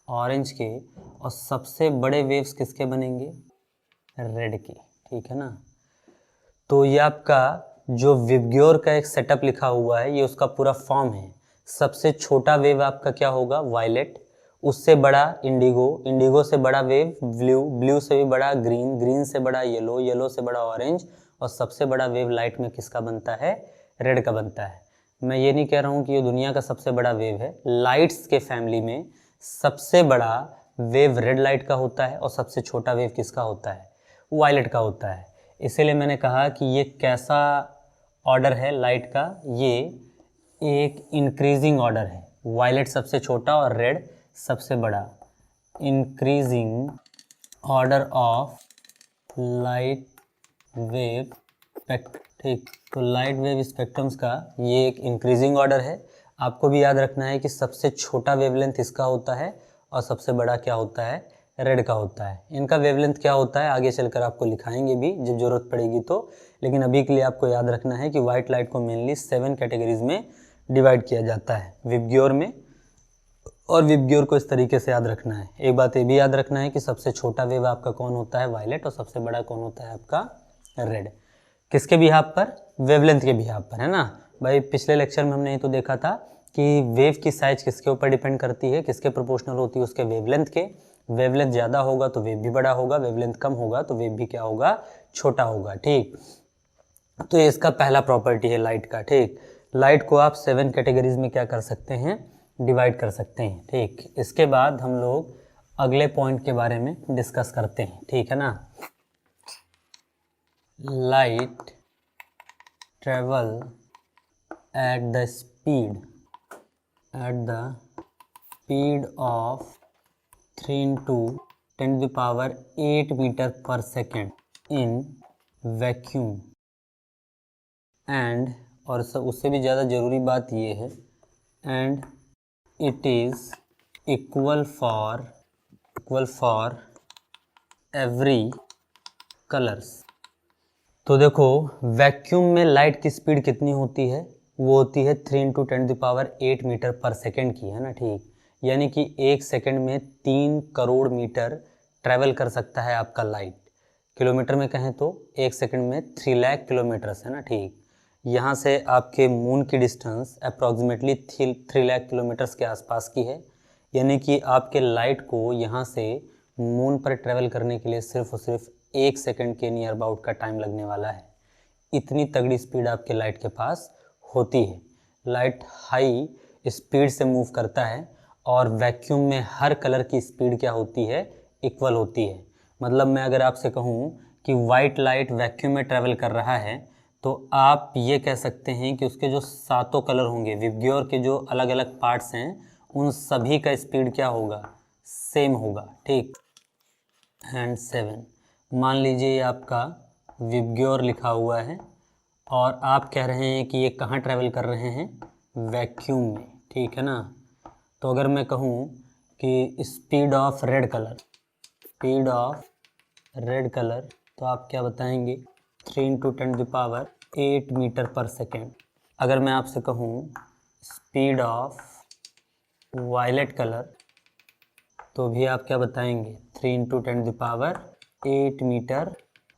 ऑरेंज के। और सबसे बड़े वेव्स किसके बनेंगे, रेड के, ठीक है ना। तो ये आपका जो विबग्योर का एक सेटअप लिखा हुआ है, ये उसका पूरा फॉर्म है। सबसे छोटा वेव आपका क्या होगा, वायलेट। उससे बड़ा इंडिगो, इंडिगो से बड़ा वेव ब्लू, ब्लू से भी बड़ा ग्रीन, ग्रीन से बड़ा येलो, येलो से बड़ा ऑरेंज, और सबसे बड़ा वेव लाइट में किसका बनता है, रेड का बनता है। मैं ये नहीं कह रहा हूँ कि ये दुनिया का सबसे बड़ा वेव है, लाइट्स के फैमिली में सबसे बड़ा वेव रेड लाइट का होता है, और सबसे छोटा वेव किसका होता है, वायलेट का होता है। इसीलिए मैंने कहा कि ये कैसा ऑर्डर है लाइट का, ये एक इंक्रीजिंग ऑर्डर है। वायलेट सबसे छोटा और रेड सबसे बड़ा, increasing order of light wave spectrum, ठीक। तो लाइट वेव स्पेक्ट्रम्स का ये एक इंक्रीजिंग ऑर्डर है। आपको भी याद रखना है कि सबसे छोटा वेवलेंथ इसका होता है, और सबसे बड़ा क्या होता है, रेड का होता है। इनका वेवलेंथ क्या होता है आगे चलकर आपको लिखाएंगे भी जब जरूरत पड़ेगी तो, लेकिन अभी के लिए आपको याद रखना है कि वाइट लाइट को मेनली 7 कैटेगरीज में डिवाइड किया जाता है विबग्योर में, और विबग्योर को इस तरीके से याद रखना है। एक बात ये भी याद रखना है कि सबसे छोटा वेव आपका कौन होता है, वायलेट, और सबसे बड़ा कौन होता है आपका, रेड। किसके बिहाफ पर, वेवलेंथ के बिहाफ पर, है ना भाई। पिछले लेक्चर में हमने ये तो देखा था कि वेव की साइज किसके ऊपर डिपेंड करती है, किसके प्रोपोर्शनल होती है, उसके वेवलेंथ के। वेवलेंथ ज़्यादा होगा तो वेव भी बड़ा होगा, वेवलेंथ कम होगा तो वेव भी क्या होगा, छोटा होगा, ठीक। तो ये इसका पहला प्रॉपर्टी है लाइट का, ठीक। लाइट को आप 7 कैटेगरीज में क्या कर सकते हैं, डिवाइड कर सकते हैं, ठीक। इसके बाद हम लोग अगले पॉइंट के बारे में डिस्कस करते हैं, ठीक है ना। Light travel at the speed of 3 into 10 to the power 8 meter per second in vacuum and, और उससे भी ज़्यादा ज़रूरी बात ये है, and it is equal for every colors। तो देखो वैक्यूम में लाइट की स्पीड कितनी होती है, वो होती है 3 into 10 to the power 8 metre पर सेकेंड की, है ना, ठीक। यानी कि एक सेकेंड में 3 करोड़ मीटर ट्रैवल कर सकता है आपका लाइट। किलोमीटर में कहें तो एक सेकेंड में 3 लाख किलोमीटर्स, है ना, ठीक। यहाँ से आपके मून की डिस्टेंस अप्रॉक्सीमेटली 3 लाख किलोमीटर्स के आसपास की है। यानी कि आपके लाइट को यहाँ से मून पर ट्रैवल करने के लिए सिर्फ और सिर्फ 1 सेकेंड के नियर अबाउट का टाइम लगने वाला है। इतनी तगड़ी स्पीड आपके लाइट के पास होती है। लाइट हाई स्पीड से मूव करता है, और वैक्यूम में हर कलर की स्पीड क्या होती है, इक्वल होती है। मतलब मैं अगर आपसे कहूँ कि वाइट लाइट वैक्यूम में ट्रैवल कर रहा है, तो आप ये कह सकते हैं कि उसके जो सातों कलर होंगे, विबग्योर के जो अलग अलग पार्ट्स हैं, उन सभी का स्पीड क्या होगा, सेम होगा, ठीक। एंड 7, मान लीजिए ये आपका विबग्योर लिखा हुआ है और आप कह रहे हैं कि ये कहाँ ट्रैवल कर रहे हैं, वैक्यूम में, ठीक है ना। तो अगर मैं कहूँ कि speed of red colour, speed of red colour, तो आप क्या बताएंगे, 3 × 10⁸ मीटर पर सेकेंड। अगर मैं आपसे कहूँ स्पीड ऑफ वायलेट कलर, तो भी आप क्या बताएंगे, 3 × 10⁸ मीटर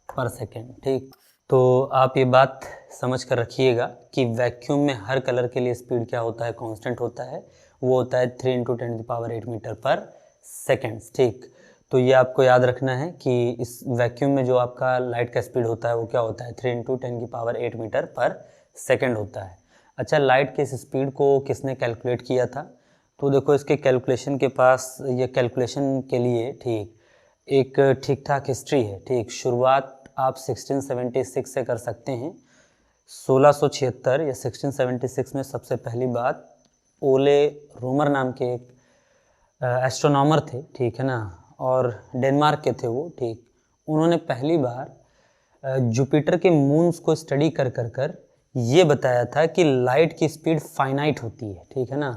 पर सेकेंड, ठीक। तो आप ये बात समझ कर रखिएगा कि वैक्यूम में हर कलर के लिए स्पीड क्या होता है, कांस्टेंट होता है, वो होता है 3 × 10⁸ मीटर पर सेकेंड, ठीक। तो ये आपको याद रखना है कि इस वैक्यूम में जो आपका लाइट का स्पीड होता है वो क्या होता है, 3 × 10⁸ मीटर पर सेकेंड होता है। अच्छा, लाइट के इस स्पीड को किसने कैलकुलेट किया था, तो देखो इसके कैलकुलेशन के पास, ये कैलकुलेशन के लिए ठीक एक ठीक ठाक हिस्ट्री है, ठीक। शुरुआत आप 1676 से कर सकते हैं। 1676 या 1676 में सबसे पहली बात ओले रोमर नाम के एक एस्ट्रोनॉमर थे, ठीक है ना, और डेनमार्क के थे वो, ठीक। उन्होंने पहली बार जुपिटर के मून्स को स्टडी कर कर कर ये बताया था कि लाइट की स्पीड फाइनाइट होती है, ठीक है ना।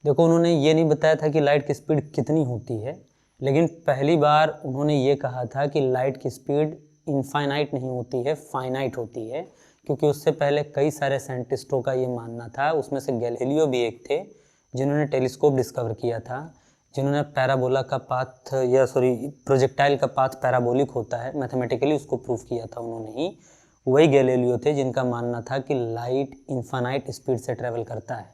देखो उन्होंने ये नहीं बताया था कि लाइट की स्पीड कितनी होती है, लेकिन पहली बार उन्होंने ये कहा था कि लाइट की स्पीड इनफाइनाइट नहीं होती है, फाइनाइट होती है, क्योंकि उससे पहले कई सारे साइंटिस्टों का ये मानना था, उसमें से गैलीलियो भी एक थे जिन्होंने टेलीस्कोप डिस्कवर किया था, जिन्होंने पैराबोला का पाथ प्रोजेक्टाइल का पाथ पैराबोलिक होता है, मैथमेटिकली उसको प्रूव किया था उन्होंने ही। वही गैलीलियो थे जिनका मानना था कि लाइट इनफाइनाइट स्पीड से ट्रैवल करता है।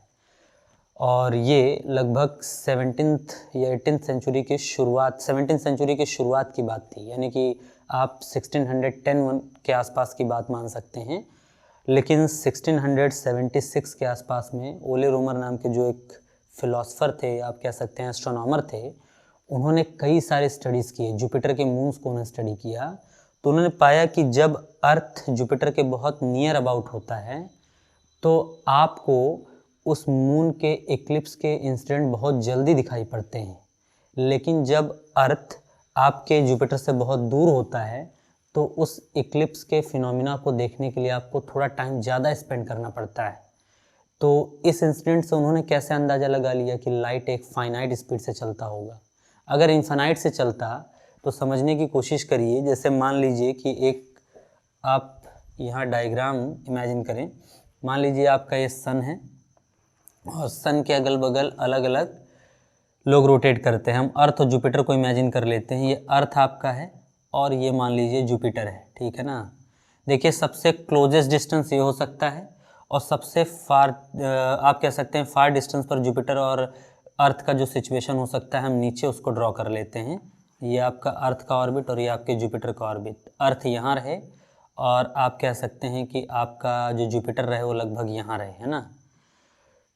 और ये लगभग 17th या 18th सेंचुरी की शुरुआत, 17th सेंचुरी की शुरुआत की बात थी, यानी कि आप 1610 के आसपास की बात मान सकते हैं। लेकिन 1676 के आसपास में ओले रोमर नाम के जो एक फिलोसफर थे, आप कह सकते हैं एस्ट्रोनॉमर थे, उन्होंने कई सारे स्टडीज़ किए, जुपिटर के मून्स को उन्होंने स्टडी किया। तो उन्होंने पाया कि जब अर्थ जुपिटर के बहुत नियर अबाउट होता है तो आपको उस मून के इक्लिप्स के इंसिडेंट बहुत जल्दी दिखाई पड़ते हैं, लेकिन जब अर्थ आपके जुपिटर से बहुत दूर होता है तो उस इक्लिप्स के फिनोमिना को देखने के लिए आपको थोड़ा टाइम ज़्यादा स्पेंड करना पड़ता है। तो इस इंसिडेंट से उन्होंने कैसे अंदाज़ा लगा लिया कि लाइट एक फाइनाइट स्पीड से चलता होगा। अगर इनफाइनाइट से चलता तो समझने की कोशिश करिए, जैसे मान लीजिए कि एक आप यहाँ डायग्राम इमेजिन करें, मान लीजिए आपका ये सन है और सन के अगल बगल अलग अलग लोग रोटेट करते हैं। हम अर्थ और जुपिटर को इमेजिन कर लेते हैं, ये अर्थ आपका है और ये मान लीजिए जुपिटर है, ठीक है ना। देखिए सबसे क्लोजेस्ट डिस्टेंस ये हो सकता है और सबसे फार आप कह सकते हैं फार डिस्टेंस पर जुपिटर और अर्थ का जो सिचुएशन हो सकता है, हम नीचे उसको ड्रॉ कर लेते हैं। ये आपका अर्थ का ऑर्बिट और ये आपके जुपिटर का ऑर्बिट। अर्थ यहाँ रहे और आप कह सकते हैं कि आपका जो जुपिटर रहे वो लगभग यहाँ रहे, है ना।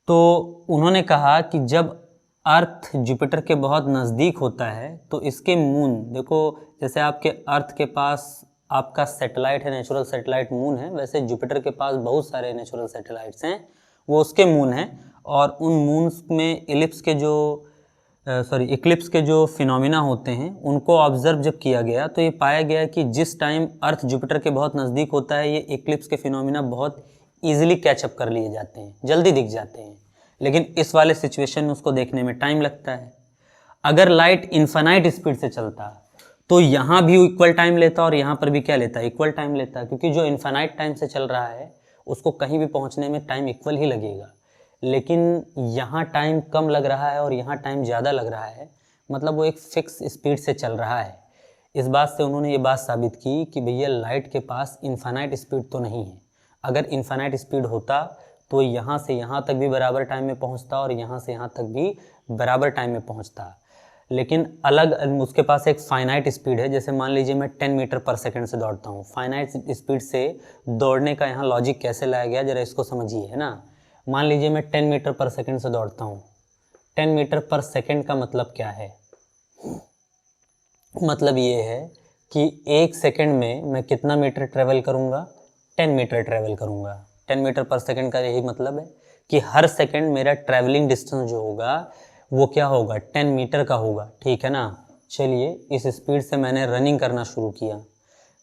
तो उन्होंने कहा कि जब अर्थ जुपिटर के बहुत नज़दीक होता है तो इसके मून, देखो जैसे आपके अर्थ के पास आपका सैटेलाइट है, नेचुरल सैटेलाइट मून है, वैसे जुपिटर के पास बहुत सारे नेचुरल सैटेलाइट्स हैं, वो उसके मून हैं। और उन मून्स में इक्लिप्स के जो फिनोमिना होते हैं उनको ऑब्जर्व जब किया गया तो ये पाया गया कि जिस टाइम अर्थ जुपिटर के बहुत नज़दीक होता है ये इक्लिप्स के फिनोमिना बहुत ईजिली कैचअप कर लिए जाते हैं, जल्दी दिख जाते हैं। लेकिन इस वाले सिचुएशन में उसको देखने में टाइम लगता है। अगर लाइट इनफाइनाइट स्पीड से चलता तो यहाँ भी इक्वल टाइम लेता और यहाँ पर भी क्या लेता, इक्वल टाइम लेता, क्योंकि जो इनफाइनाइट टाइम से चल रहा है उसको कहीं भी पहुँचने में टाइम इक्वल ही लगेगा। लेकिन यहाँ टाइम कम लग रहा है और यहाँ टाइम ज़्यादा लग रहा है, मतलब वो एक फिक्स स्पीड से चल रहा है। इस बात से उन्होंने ये बात साबित की कि भैया लाइट के पास इनफाइनाइट स्पीड तो नहीं है। अगर इनफाइनाइट स्पीड होता तो यहाँ से यहाँ तक भी बराबर टाइम में पहुँचता और यहाँ से यहाँ तक भी बराबर टाइम में पहुँचता। लेकिन अलग उसके पास एक फाइनाइट स्पीड है। जैसे मान लीजिए मैं 10 मीटर पर सेकंड से दौड़ता हूँ, फाइनाइट स्पीड से दौड़ने का यहाँ लॉजिक कैसे लाया गया ज़रा इसको समझिए, है ना। मान लीजिए मैं 10 मीटर पर सेकंड से दौड़ता हूँ। 10 मीटर पर सेकंड का मतलब क्या है, मतलब ये है कि एक सेकंड में मैं कितना मीटर ट्रेवल करूँगा, 10 मीटर ट्रेवल करूँगा। 10 मीटर पर सेकंड का यही मतलब है कि हर सेकंड मेरा ट्रैवलिंग डिस्टेंस जो होगा वो क्या होगा, 10 मीटर का होगा, ठीक है ना। चलिए इस स्पीड से मैंने रनिंग करना शुरू किया,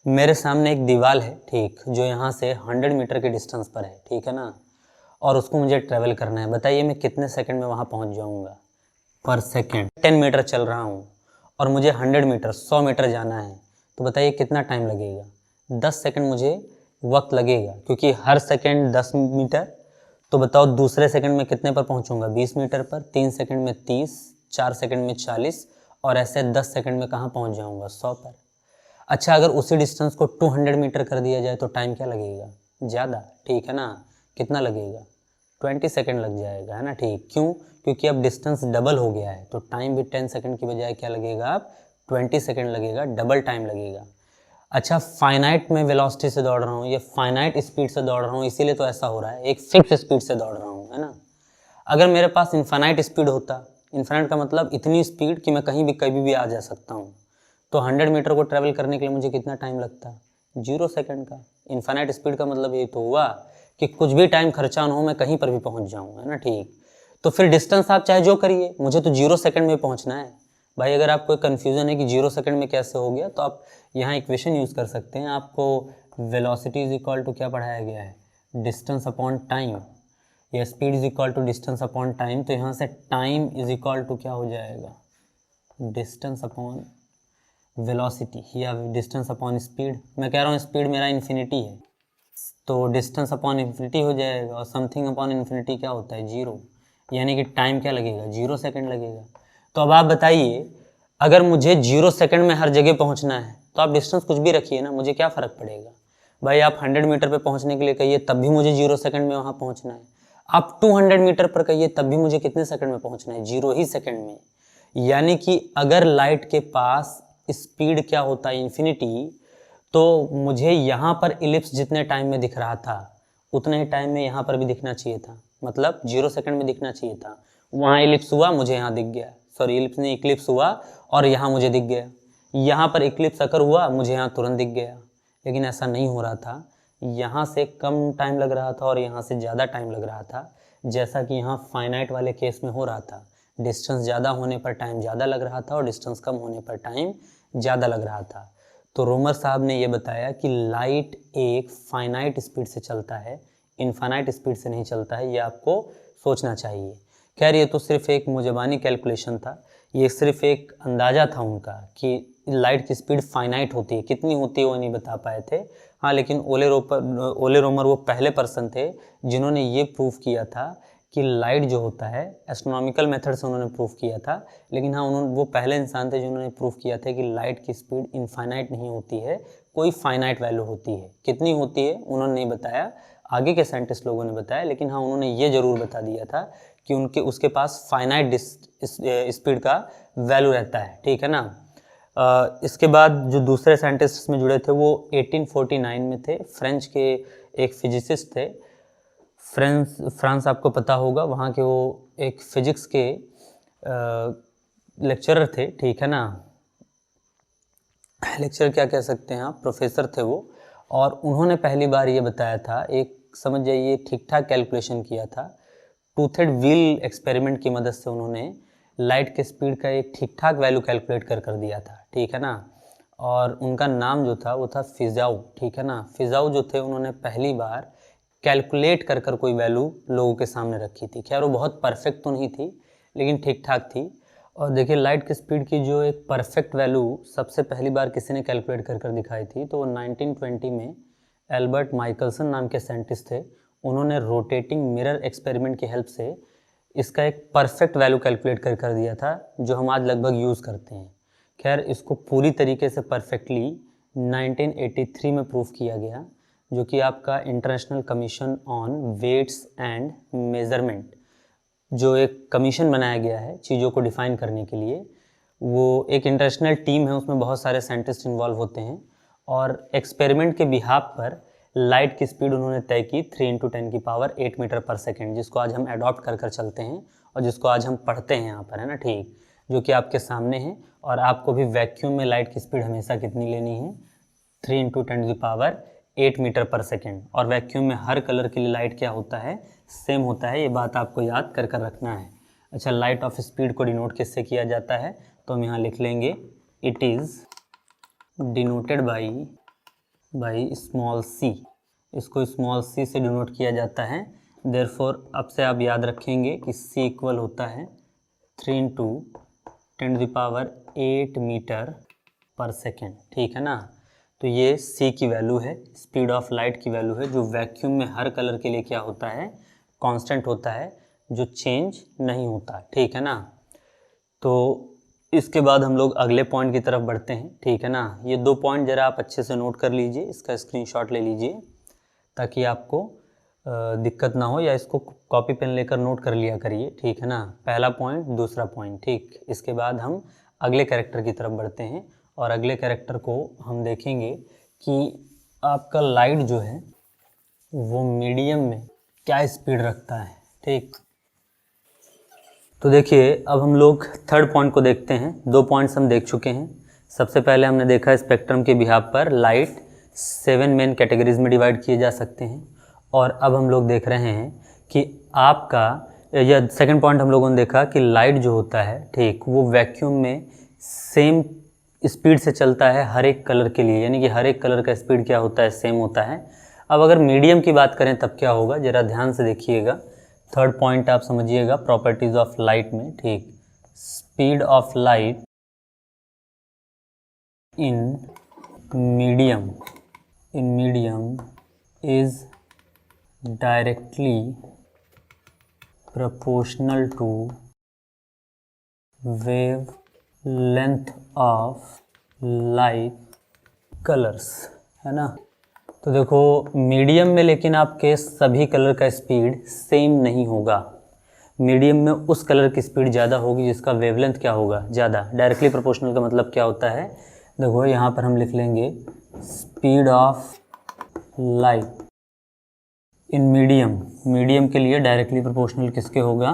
मेरे सामने एक दीवार है, ठीक, जो यहाँ से 100 मीटर के डिस्टेंस पर है, ठीक है ना, और उसको मुझे ट्रेवल करना है। बताइए मैं कितने सेकंड में वहाँ पहुँच जाऊँगा? पर सेकंड 10 मीटर चल रहा हूँ और मुझे 100 मीटर 100 मीटर जाना है, तो बताइए कितना टाइम लगेगा? 10 सेकंड मुझे वक्त लगेगा, क्योंकि हर सेकंड 10 मीटर। तो बताओ दूसरे सेकंड में कितने पर पहुँचूँगा? 20 मीटर पर। 3 सेकंड में 30, 4 सेकंड में 40, और ऐसे 10 सेकंड में कहाँ पहुँच जाऊँगा? 100 पर। अच्छा, अगर उसी डिस्टेंस को 200 मीटर कर दिया जाए तो टाइम क्या लगेगा? ज़्यादा, ठीक है ना। कितना लगेगा? 20 सेकंड लग जाएगा, है ना, ठीक। क्यों? क्योंकि अब डिस्टेंस डबल हो गया है, तो टाइम भी 10 सेकंड की बजाय क्या लगेगा? अब 20 सेकंड लगेगा, डबल टाइम लगेगा। अच्छा, फाइनाइट में वेलोसिटी से दौड़ रहा हूँ, ये फाइनाइट स्पीड से दौड़ रहा हूँ, इसीलिए तो ऐसा हो रहा है, एक फिक्स स्पीड से दौड़ रहा हूँ, है ना। अगर मेरे पास इन्फानाइट स्पीड होता, इन्फानाइट का मतलब इतनी स्पीड कि मैं कहीं भी कभी भी आ जा सकता हूँ, तो 100 मीटर को ट्रैवल करने के लिए मुझे कितना टाइम लगता? 0 सेकंड का। इन्फानाइट स्पीड का मतलब ये तो हुआ कि कुछ भी टाइम खर्चा ना हो, मैं कहीं पर भी पहुँच जाऊँ, है ना, ठीक। तो फिर डिस्टेंस आप चाहे जो करिए, मुझे तो 0 सेकंड में पहुँचना है। भाई अगर आपको कन्फ्यूज़न है कि 0 सेकंड में कैसे हो गया, तो आप यहाँ इक्वेशन यूज़ कर सकते हैं। आपको वेलोसिटी इज इक्वल टू क्या पढ़ाया गया है? डिस्टेंस अपॉन टाइम, या speed is equal to distance upon time. तो यहाँ से टाइम इज इक्वल टू क्या हो जाएगा? डिस्टेंस अपॉन वेलोसिटी, या डिस्टेंस अपॉन स्पीड। मैं कह रहा हूँ स्पीड मेरा इन्फिनिटी है, तो डिस्टेंस अपॉन इन्फिनिटी हो जाएगा, और समथिंग अपॉन इन्फिनिटी क्या होता है? 0। यानी कि टाइम क्या लगेगा? 0 सेकंड लगेगा। तो अब आप बताइए, अगर मुझे 0 सेकंड में हर जगह पहुंचना है, तो आप डिस्टेंस कुछ भी रखिए ना, मुझे क्या फ़र्क पड़ेगा? भाई आप 100 मीटर पे पहुंचने के लिए कहिए, तब भी मुझे 0 सेकंड में वहाँ पहुंचना है। आप 200 मीटर पर कहिए, तब भी मुझे कितने सेकंड में पहुंचना है? 0 ही सेकंड में। यानी कि अगर लाइट के पास स्पीड क्या होता है? इन्फिनिटी, तो मुझे यहाँ पर इलिप्स जितने टाइम में दिख रहा था, उतने ही टाइम में यहाँ पर भी दिखना चाहिए था, मतलब 0 सेकंड में दिखना चाहिए था। वहाँ इलिप्स हुआ, मुझे यहाँ दिख गया, सॉरी इलिप्स नहीं, इक्लिप्स हुआ और यहाँ मुझे दिख गया। यहाँ पर इक्लिप्स अकर हुआ, मुझे यहाँ तुरंत दिख गया। लेकिन ऐसा नहीं हो रहा था, यहाँ से कम टाइम लग रहा था और यहाँ से ज़्यादा टाइम लग रहा था, जैसा कि यहाँ फाइनाइट वाले केस में हो रहा था। डिस्टेंस ज़्यादा होने पर टाइम ज़्यादा लग रहा था और डिस्टेंस कम होने पर टाइम ज़्यादा लग रहा था। तो रोमर साहब ने ये बताया कि लाइट एक फाइनाइट स्पीड से चलता है, इनफाइनाइट स्पीड से नहीं चलता है। ये आपको सोचना चाहिए। खैर ये तो सिर्फ एक मुजबानी कैलकुलेशन था, ये सिर्फ एक अंदाज़ा था उनका कि लाइट की स्पीड फाइनाइट होती है, कितनी होती है वो नहीं बता पाए थे। हाँ, लेकिन ओले रोमर वो पहले पर्सन थे जिन्होंने ये प्रूफ किया था कि लाइट जो होता है, एस्ट्रोनॉमिकल मेथड से उन्होंने प्रूफ किया था। लेकिन हाँ, उन्होंने वो पहले इंसान थे जिन्होंने प्रूफ किया था कि लाइट की स्पीड इनफाइनाइट नहीं होती है, कोई फाइनाइट वैल्यू होती है। कितनी होती है उन्होंने नहीं बताया, आगे के साइंटिस्ट लोगों ने बताया। लेकिन हाँ, उन्होंने ये ज़रूर बता दिया था कि उसके पास फाइनाइट स्पीड का वैल्यू रहता है, ठीक है ना। इसके बाद जो दूसरे साइंटिस्ट में जुड़े थे वो 1849 में थे, फ्रेंच के एक फिजिसिस्ट थे। फ्रांस आपको पता होगा, वहाँ के वो एक फिजिक्स के लेक्चरर थे, ठीक है ना। लेक्चर क्या कह सकते हैं आप, प्रोफेसर थे वो। और उन्होंने पहली बार ये बताया था, एक समझ जाइए ठीक ठाक कैलकुलेशन किया था। टूथेड व्हील एक्सपेरिमेंट की मदद से उन्होंने लाइट के स्पीड का एक ठीक ठाक वैल्यू कैलकुलेट कर दिया था, ठीक है ना। और उनका नाम जो था वो था फिजाऊ, ठीक है ना। फिजाऊ जो थे उन्होंने पहली बार कैलकुलेट कर कोई वैल्यू लोगों के सामने रखी थी। खैर वो बहुत परफेक्ट तो नहीं थी, लेकिन ठीक ठाक थी। और देखिए लाइट की स्पीड की जो एक परफेक्ट वैल्यू सबसे पहली बार किसी ने कैलकुलेट कर दिखाई थी, तो वो 1920 में एल्बर्ट माइकलसन नाम के साइंटिस्ट थे। उन्होंने रोटेटिंग मिरर एक्सपेरिमेंट की हेल्प से इसका एक परफेक्ट वैल्यू कैलकुलेट कर दिया था, जो हम आज लगभग यूज़ करते हैं। खैर इसको पूरी तरीके से परफेक्टली 1983 में प्रूफ किया गया, जो कि आपका international commission on weights and measurement, जो एक कमीशन बनाया गया है चीज़ों को डिफ़ाइन करने के लिए। वो एक इंटरनेशनल टीम है, उसमें बहुत सारे साइंटिस्ट इन्वॉल्व होते हैं। और एक्सपेरिमेंट के बिहाफ पर लाइट की स्पीड उन्होंने तय की 3×10⁸ मीटर पर सेकेंड, जिसको आज हम अडॉप्ट कर चलते हैं और जिसको आज हम पढ़ते हैं यहाँ पर, है ना, ठीक, जो कि आपके सामने है। और आपको भी वैक्यूम में लाइट की स्पीड हमेशा कितनी लेनी है? 3×10⁸ मीटर पर सेकेंड। और वैक्यूम में हर कलर के लिए लाइट क्या होता है? सेम होता है। ये बात आपको याद कर रखना है। अच्छा, लाइट ऑफ स्पीड को डिनोट किससे किया जाता है? तो हम यहाँ लिख लेंगे, it is denoted by by small C, इसको स्मॉल सी से डिनोट किया जाता है। देयरफॉर अब से आप याद रखेंगे कि सी इक्वल होता है 3 इंटू 10⁸ मीटर पर सेकेंड, ठीक है ना। तो ये सी की वैल्यू है, स्पीड ऑफ लाइट की वैल्यू है, जो वैक्यूम में हर कलर के लिए क्या होता है, कांस्टेंट होता है, जो चेंज नहीं होता, ठीक है ना। तो इसके बाद हम लोग अगले पॉइंट की तरफ बढ़ते हैं, ठीक है ना। ये 2 पॉइंट ज़रा आप अच्छे से नोट कर लीजिए, इसका स्क्रीनशॉट ले लीजिए ताकि आपको दिक्कत ना हो, या इसको कॉपी पेन लेकर नोट कर लिया करिए, ठीक है ना। पहला पॉइंट, दूसरा पॉइंट, ठीक। इसके बाद हम अगले कैरेक्टर की तरफ बढ़ते हैं और अगले कैरेक्टर को हम देखेंगे कि आपका लाइट जो है वो मीडियम में क्या स्पीड रखता है, ठीक। तो देखिए अब हम लोग थर्ड पॉइंट को देखते हैं। 2 पॉइंट्स हम देख चुके हैं। सबसे पहले हमने देखा स्पेक्ट्रम के बिहाफ पर लाइट 7 मेन कैटेगरीज में डिवाइड किए जा सकते हैं, और अब हम लोग देख रहे हैं कि आपका, या सेकंड पॉइंट हम लोगों ने देखा कि लाइट जो होता है, ठीक, वो वैक्यूम में सेम स्पीड से चलता है हर एक कलर के लिए, यानी कि हर एक कलर का स्पीड क्या होता है, सेम होता है। अब अगर मीडियम की बात करें तब क्या होगा, ज़रा ध्यान से देखिएगा। थर्ड पॉइंट आप समझिएगा प्रॉपर्टीज़ ऑफ लाइट में, ठीक। Speed of light in medium is directly proportional to wavelength of light colors, है ना। तो देखो मीडियम में लेकिन आपके सभी कलर का स्पीड सेम नहीं होगा। मीडियम में उस कलर की स्पीड ज़्यादा होगी जिसका वेवलेंथ क्या होगा, ज़्यादा। डायरेक्टली प्रोपोर्शनल का मतलब क्या होता है, देखो यहाँ पर हम लिख लेंगे speed of light in medium के लिए डायरेक्टली प्रोपोर्शनल किसके होगा,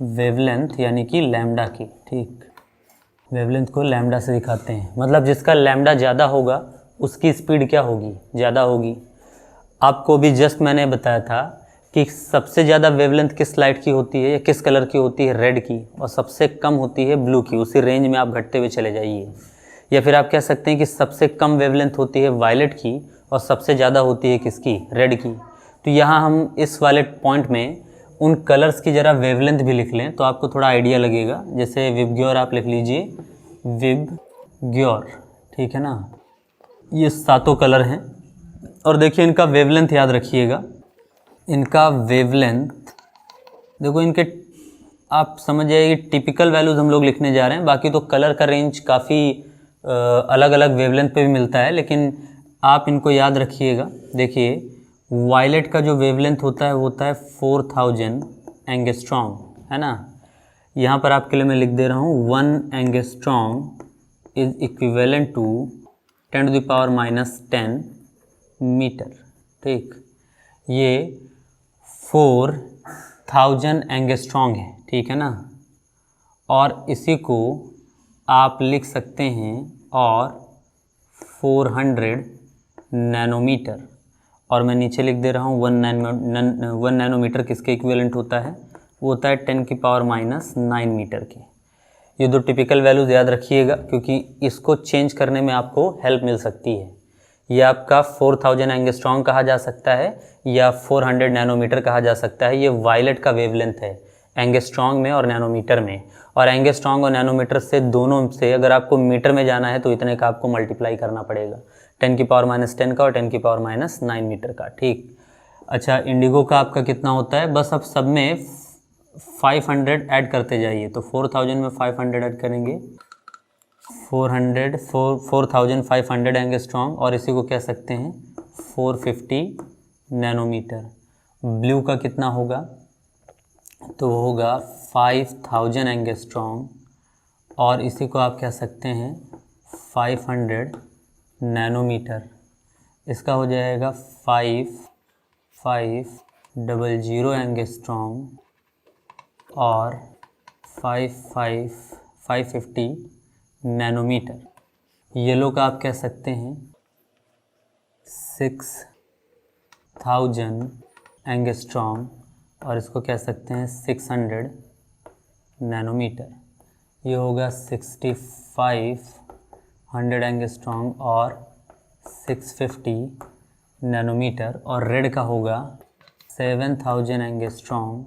वेवलेंथ यानी कि लैम्डा की, ठीक। वेवलेंथ को लैम्डा से दिखाते हैं, मतलब जिसका लैम्डा ज़्यादा होगा उसकी स्पीड क्या होगी, ज़्यादा होगी। आपको भी जस्ट मैंने बताया था कि सबसे ज़्यादा वेवलेंथ किस लाइट की होती है या किस कलर की होती है, रेड की, और सबसे कम होती है ब्लू की। उसी रेंज में आप घटते हुए चले जाइए। या फिर आप कह सकते हैं कि सबसे कम वेवलेंथ होती है वायलेट की और सबसे ज़्यादा होती है किसकी, रेड की। तो यहाँ हम इस वाले पॉइंट में उन कलर्स की ज़रा वेवलेंथ भी लिख लें तो आपको थोड़ा आइडिया लगेगा। जैसे विबग्योर आप लिख लीजिए, विबग्योर, ठीक है ना। ये 7 कलर हैं और देखिए इनका वेवलेंथ याद रखिएगा। इनका वेवलेंथ देखो, इनके आप समझ जाइए टिपिकल वैल्यूज़ हम लोग लिखने जा रहे हैं। बाकी तो कलर का रेंज काफ़ी अलग अलग वेवलेंथ पे भी मिलता है, लेकिन आप इनको याद रखिएगा। देखिए वायलेट का जो वेवलेंथ होता है वो होता है 4000 एंगस्ट्रॉम, है ना। यहाँ पर आपके लिए मैं लिख दे रहा हूँ 1 angstrom is equivalent to 10⁻⁻10 metre, ठीक। ये 4000 एंगस्ट्रॉम है, ठीक है ना। और इसी को आप लिख सकते हैं और 400 नैनोमीटर, और मैं नीचे लिख दे रहा हूँ 1 नैनोमीटर किसके इक्विवेलेंट होता है, वो होता है 10⁻⁹ मीटर के। ये 2 टिपिकल वैल्यूज़ याद रखिएगा क्योंकि इसको चेंज करने में आपको हेल्प मिल सकती है। ये आपका 4000 एंगस्ट्रॉम कहा जा सकता है या 400 नैनोमीटर कहा जा सकता है। ये वायलेट का वेवलेंथ है एंगस्ट्रॉम में और नैनोमीटर में। और एंगस्ट्रॉम और नैनोमीटर से दोनों से अगर आपको मीटर में जाना है तो इतने का आपको मल्टीप्लाई करना पड़ेगा, 10⁻⁻10 का और 10⁻⁹ मीटर का, ठीक। अच्छा, इंडिगो का आपका कितना होता है, बस अब सब में 500 ऐड करते जाइए। तो 4000 में 500 ऐड करेंगे, 4500 एंगस्ट्रॉम, और इसी को कह सकते हैं 450 नैनोमीटर। ब्लू का कितना होगा, तो होगा 5000 एंगस्ट्रॉम, और इसी को आप कह सकते हैं 500 नैनोमीटर। इसका हो जाएगा 5500 एंगस्ट्रॉम और 550 नैनोमीटर। येलो का आप कह सकते हैं 6000 एंगस्ट्रॉम, और इसको कह सकते हैं 600 नैनोमीटर। ये होगा 6500 एंगस्ट्रॉम और 650 नैनोमीटर और रेड का होगा 7000 एंगस्ट्रॉम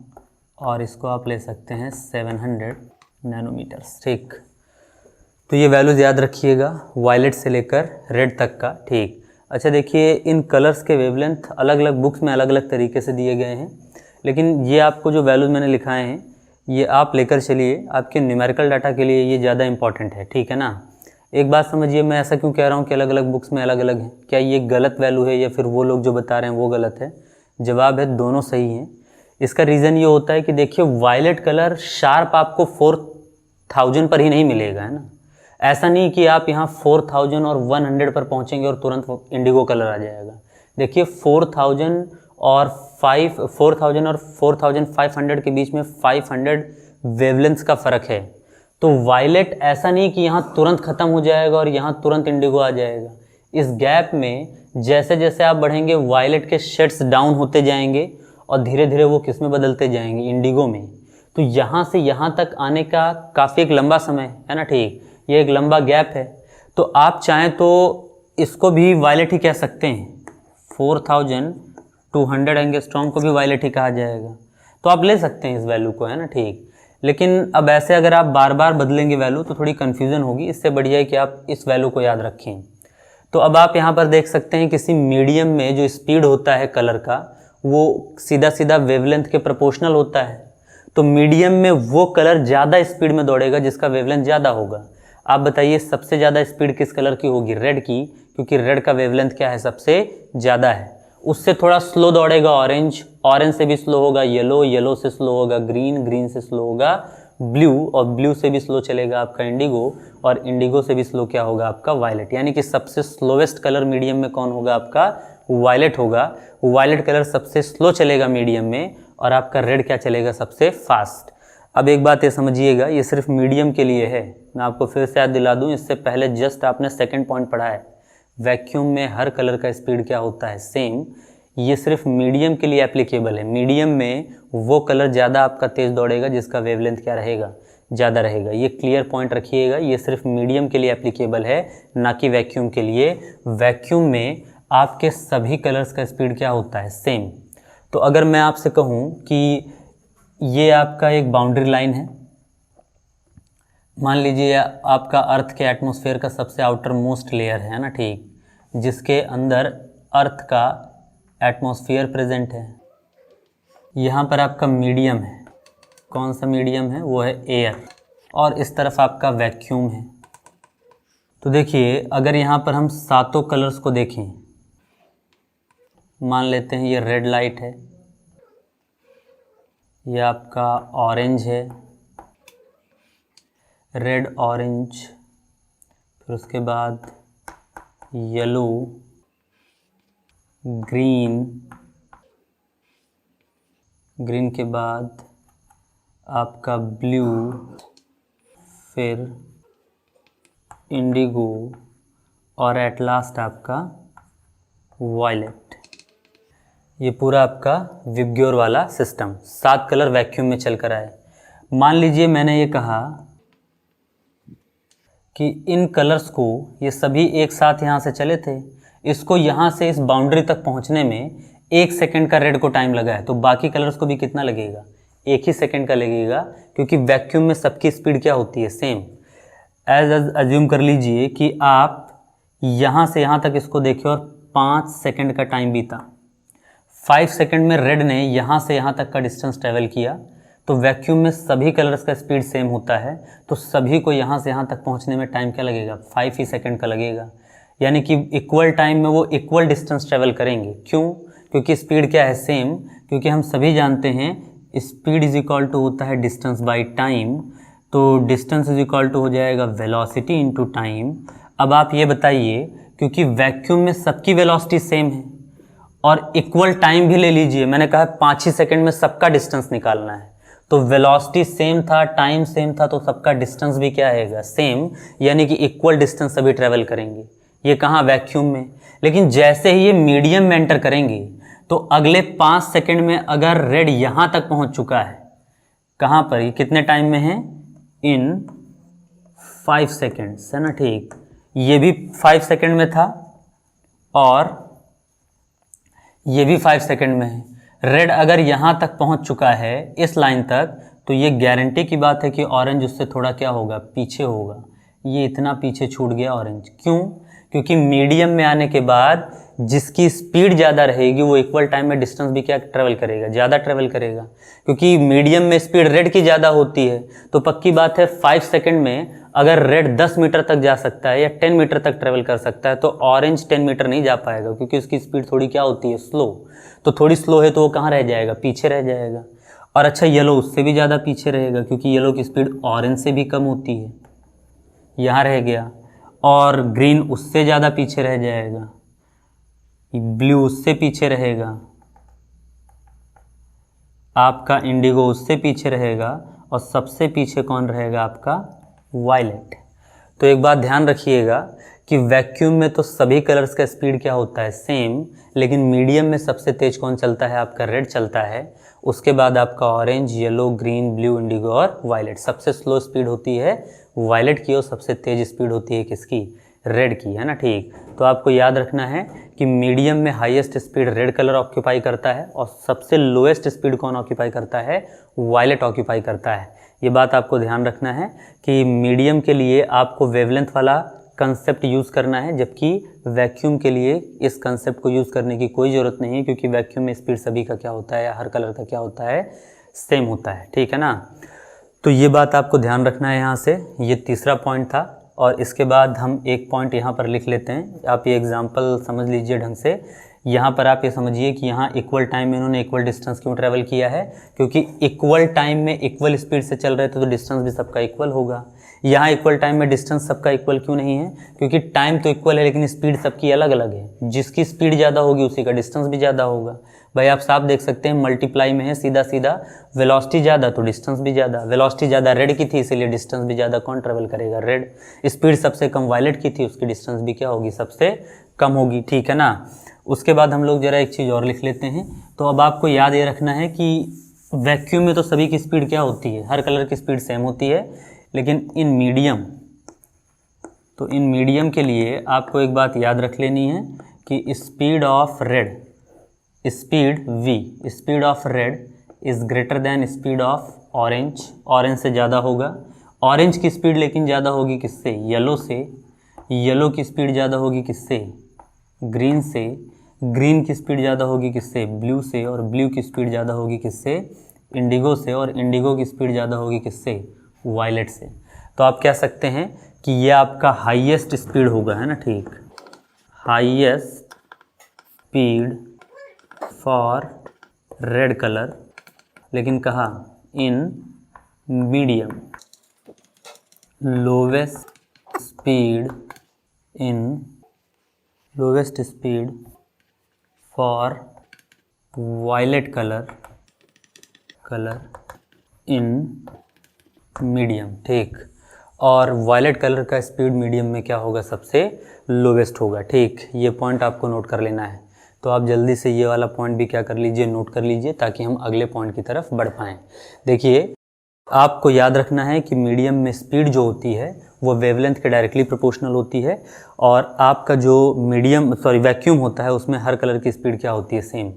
और इसको आप ले सकते हैं 700 नैनोमीटर्स। ठीक, तो ये वैल्यूज़ याद रखिएगा वायलेट से लेकर रेड तक का। ठीक, अच्छा देखिए इन कलर्स के वेवलेंथ अलग अलग बुक्स में अलग अलग तरीके से दिए गए हैं, लेकिन ये आपको जो वैल्यूज़ मैंने लिखाए हैं ये आप लेकर चलिए, आपके न्यूमेरिकल डाटा के लिए ये ज़्यादा इंपॉर्टेंट है। ठीक है ना। एक बात समझिए, मैं ऐसा क्यों कह रहा हूँ कि अलग अलग बुक्स में अलग अलग है, क्या ये गलत वैल्यू है या फिर वो लोग जो बता रहे हैं वो गलत है? जवाब है दोनों सही हैं। इसका रीज़न ये होता है कि देखिए वायलेट कलर शार्प आपको 4000 पर ही नहीं मिलेगा, है ना। ऐसा नहीं कि आप यहाँ 4000 और 100 पर पहुँचेंगे और तुरंत इंडिगो कलर आ जाएगा। देखिए 4000 और 4500 के बीच में 500 वेवलेंथ्स का फ़र्क है। तो वायलेट ऐसा नहीं कि यहाँ तुरंत ख़त्म हो जाएगा और यहाँ तुरंत इंडिगो आ जाएगा। इस गैप में जैसे जैसे आप बढ़ेंगे वायलेट के शेड्स डाउन होते जाएंगे और धीरे धीरे वो किस में बदलते जाएंगे, इंडिगो में। तो यहाँ से यहाँ तक आने का काफ़ी एक लंबा समय है ना। ठीक, ये एक लंबा गैप है। तो आप चाहें तो इसको भी वायलेट ही कह सकते हैं, 4200 एंगस्ट्रॉम को भी वायलेट ही कहा जाएगा। तो आप ले सकते हैं इस वैल्यू को, है ना। ठीक, लेकिन अब ऐसे अगर आप बार बार बदलेंगे वैल्यू तो थोड़ी कन्फ्यूज़न होगी, इससे बढ़िया है कि आप इस वैल्यू को याद रखें। तो अब आप यहाँ पर देख सकते हैं किसी मीडियम में जो स्पीड होता है कलर का वो सीधा सीधा वेवलेंथ के प्रोपोर्शनल होता है। तो मीडियम में वो कलर ज़्यादा स्पीड में दौड़ेगा जिसका वेवलेंथ ज़्यादा होगा। आप बताइए सबसे ज़्यादा स्पीड किस कलर की होगी? रेड की, क्योंकि रेड का वेवलेंथ क्या है, सबसे ज़्यादा है। उससे थोड़ा स्लो दौड़ेगा ऑरेंज, ऑरेंज से भी स्लो होगा येलो, येलो से स्लो होगा ग्रीन, ग्रीन से स्लो होगा ब्लू, और ब्लू से भी स्लो चलेगा आपका इंडिगो, और इंडिगो से भी स्लो क्या होगा आपका वायलेट। यानी कि सबसे स्लोवेस्ट कलर मीडियम में कौन होगा आपका? वायलेट होगा। वायलेट कलर सबसे स्लो चलेगा मीडियम में और आपका रेड क्या चलेगा? सबसे फास्ट। अब एक बात ये समझिएगा, ये सिर्फ मीडियम के लिए है। मैं आपको फिर से याद दिला दूं, इससे पहले जस्ट आपने सेकंड पॉइंट पढ़ा है, वैक्यूम में हर कलर का स्पीड क्या होता है? सेम। ये सिर्फ मीडियम के लिए एप्लीकेबल है। मीडियम में वो कलर ज़्यादा आपका तेज़ दौड़ेगा जिसका वेवलेंथ क्या रहेगा? ज़्यादा रहेगा। ये क्लियर पॉइंट रखिएगा, ये सिर्फ मीडियम के लिए एप्लीकेबल है, ना कि वैक्यूम के लिए। वैक्यूम में आपके सभी कलर्स का स्पीड क्या होता है? सेम। तो अगर मैं आपसे कहूँ कि ये आपका एक बाउंड्री लाइन है, मान लीजिए आपका अर्थ के एटमॉस्फेयर का सबसे आउटर मोस्ट लेयर है ना। ठीक, जिसके अंदर अर्थ का एटमॉस्फेयर प्रेजेंट है। यहाँ पर आपका मीडियम है, कौन सा मीडियम है? वो है एयर, और इस तरफ आपका वैक्यूम है। तो देखिए अगर यहाँ पर हम सातों कलर्स को देखें, मान लेते हैं ये रेड लाइट है, ये आपका ऑरेंज है, रेड ऑरेंज, फिर उसके बाद येलो, ग्रीन, ग्रीन के बाद आपका ब्लू, फिर इंडिगो, और एट लास्ट आपका वायलेट। ये पूरा आपका विबग्योर वाला सिस्टम, 7 कलर वैक्यूम में चल कर आए। मान लीजिए मैंने ये कहा कि इन कलर्स को ये सभी एक साथ यहाँ से चले थे, इसको यहाँ से इस बाउंड्री तक पहुँचने में 1 सेकंड का रेड को टाइम लगा है, तो बाकी कलर्स को भी कितना लगेगा? 1 ही सेकंड का लगेगा, क्योंकि वैक्यूम में सबकी स्पीड क्या होती है? सेम। एज अज्यूम कर लीजिए कि आप यहाँ से यहाँ तक इसको देखें और 5 सेकंड का टाइम बीता। 5 सेकंड में रेड ने यहाँ से यहाँ तक का डिस्टेंस ट्रेवल किया, तो वैक्यूम में सभी कलर्स का स्पीड सेम होता है, तो सभी को यहाँ से यहाँ तक पहुँचने में टाइम क्या लगेगा? 5 ही सेकंड का लगेगा। यानी कि इक्वल टाइम में वो इक्वल डिस्टेंस ट्रेवल करेंगे। क्यों? क्योंकि स्पीड क्या है? सेम। क्योंकि हम सभी जानते हैं स्पीड इज इक्वल टू होता है डिस्टेंस बाई टाइम, तो डिस्टेंस इज इक्वल टू हो जाएगा वेलोसिटी इनटू टाइम। अब आप ये बताइए, क्योंकि वैक्यूम में सबकी वेलोसिटी सेम है और इक्वल टाइम भी ले लीजिए, मैंने कहा 5 ही सेकंड में सबका डिस्टेंस निकालना है, तो वेलोसिटी सेम था, टाइम सेम था, तो सबका डिस्टेंस भी क्या आएगा? सेम। यानी कि इक्वल डिस्टेंस सभी ट्रेवल करेंगे। ये कहाँ? वैक्यूम में। लेकिन जैसे ही ये मीडियम में एंटर करेंगे तो अगले 5 सेकंड में अगर रेड यहाँ तक पहुँच चुका है, कहाँ पर? ये कितने टाइम में है? इन 5 सेकेंड्स, है ना। ठीक, ये भी 5 सेकंड में था, और ये भी 5 सेकंड में है। रेड अगर यहाँ तक पहुँच चुका है इस लाइन तक, तो ये गारंटी की बात है कि ऑरेंज उससे थोड़ा क्या होगा, पीछे होगा। ये इतना पीछे छूट गया ऑरेंज। क्यों? क्योंकि मीडियम में आने के बाद जिसकी स्पीड ज़्यादा रहेगी वो इक्वल टाइम में डिस्टेंस भी क्या ट्रेवल करेगा, ज़्यादा ट्रेवल करेगा। क्योंकि मीडियम में स्पीड रेड की ज़्यादा होती है, तो पक्की बात है 5 सेकंड में अगर रेड 10 मीटर तक जा सकता है या 10 मीटर तक ट्रेवल कर सकता है, तो ऑरेंज 10 मीटर नहीं जा पाएगा, क्योंकि उसकी स्पीड थोड़ी क्या होती है, स्लो। तो थोड़ी स्लो है तो वो कहाँ रह जाएगा, पीछे रह जाएगा। और अच्छा, येलो उससे भी ज़्यादा पीछे रहेगा, क्योंकि येलो की स्पीड ऑरेंज से भी कम होती है, यहाँ रह गया। और ग्रीन उससे ज़्यादा पीछे रह जाएगा, ब्लू उससे पीछे रहेगा, आपका इंडिगो उससे पीछे रहेगा, और सबसे पीछे कौन रहेगा, आपका वायलेट। तो एक बात ध्यान रखिएगा कि वैक्यूम में तो सभी कलर्स का स्पीड क्या होता है, सेम, लेकिन मीडियम में सबसे तेज कौन चलता है, आपका रेड चलता है। उसके बाद आपका orange, yellow, green, blue, Indigo और वायलेट। सबसे स्लो स्पीड होती है वायलेट की और सबसे तेज स्पीड होती है किसकी, रेड की, है ना। ठीक, तो आपको याद रखना है कि मीडियम में highest speed red colour occupy करता है और सबसे लोएस्ट स्पीड कौन ऑक्यूपाई करता है, वायलेट ऑक्यूपाई करता है। ये बात आपको ध्यान रखना है कि मीडियम के लिए आपको वेवलेंथ वाला कंसेप्ट यूज़ करना है, जबकि वैक्यूम के लिए इस कंसेप्ट को यूज़ करने की कोई ज़रूरत नहीं है, क्योंकि वैक्यूम में स्पीड सभी का क्या होता है, हर कलर का क्या होता है, सेम होता है। ठीक है ना। तो ये बात आपको ध्यान रखना है यहाँ से। ये तीसरा पॉइंट था। और इसके बाद हम एक पॉइंट यहाँ पर लिख लेते हैं। आप ये एग्जांपल समझ लीजिए ढंग से। यहाँ पर आप ये समझिए कि यहाँ इक्वल टाइम में इन्होंने इक्वल डिस्टेंस क्यों ट्रैवल किया है, क्योंकि इक्वल टाइम में इक्वल स्पीड से चल रहे थे तो डिस्टेंस भी सबका इक्वल होगा। यहाँ इक्वल टाइम में डिस्टेंस सबका इक्वल क्यों नहीं है, क्योंकि टाइम तो इक्वल है लेकिन स्पीड सबकी अलग अलग है। जिसकी स्पीड ज़्यादा होगी उसी का डिस्टेंस भी ज़्यादा होगा। भाई आप साफ देख सकते हैं, मल्टीप्लाई में है सीधा सीधा, वेलोसिटी ज़्यादा तो डिस्टेंस भी ज़्यादा। वेलोसिटी ज़्यादा रेड की थी इसीलिए डिस्टेंस भी ज़्यादा कौन ट्रेवल करेगा, रेड। स्पीड सबसे कम वायलेट की थी, उसकी डिस्टेंस भी क्या होगी, सबसे कम होगी। ठीक है ना। उसके बाद हम लोग ज़रा एक चीज़ और लिख लेते हैं। तो अब आपको याद ये रखना है कि वैक्यूम में तो सभी की स्पीड क्या होती है, हर कलर की स्पीड सेम होती है, लेकिन इन मीडियम, तो इन मीडियम के लिए आपको एक बात याद रख लेनी है कि speed of red, speed v, speed of red is greater than speed of orange. Orange से ज़्यादा होगा। ऑरेंज की स्पीड लेकिन ज़्यादा होगी किससे, येलो से। येलो की स्पीड ज़्यादा होगी किससे, ग्रीन से। ग्रीन की स्पीड ज़्यादा होगी किससे, ब्लू से। और ब्लू की स्पीड ज़्यादा होगी किससे, इंडिगो से। और इंडिगो की स्पीड ज़्यादा होगी किससे, वायलेट से। तो आप कह सकते हैं कि ये आपका हाईएस्ट स्पीड होगा, है ना। ठीक, highest speed for red colour, लेकिन कहा in medium. Lowest speed in, lowest speed for violet colour in medium. ठीक, और वायलेट कलर का स्पीड मीडियम में क्या होगा, सबसे लोवेस्ट होगा। ठीक, ये पॉइंट आपको नोट कर लेना है। तो आप जल्दी से ये वाला पॉइंट भी क्या कर लीजिए, नोट कर लीजिए, ताकि हम अगले पॉइंट की तरफ बढ़ पाएँ। देखिए, आपको याद रखना है कि मीडियम में स्पीड जो होती है वो वेवलेंथ के डायरेक्टली प्रोपोर्शनल होती है, और आपका जो वैक्यूम होता है उसमें हर कलर की स्पीड क्या होती है, सेम।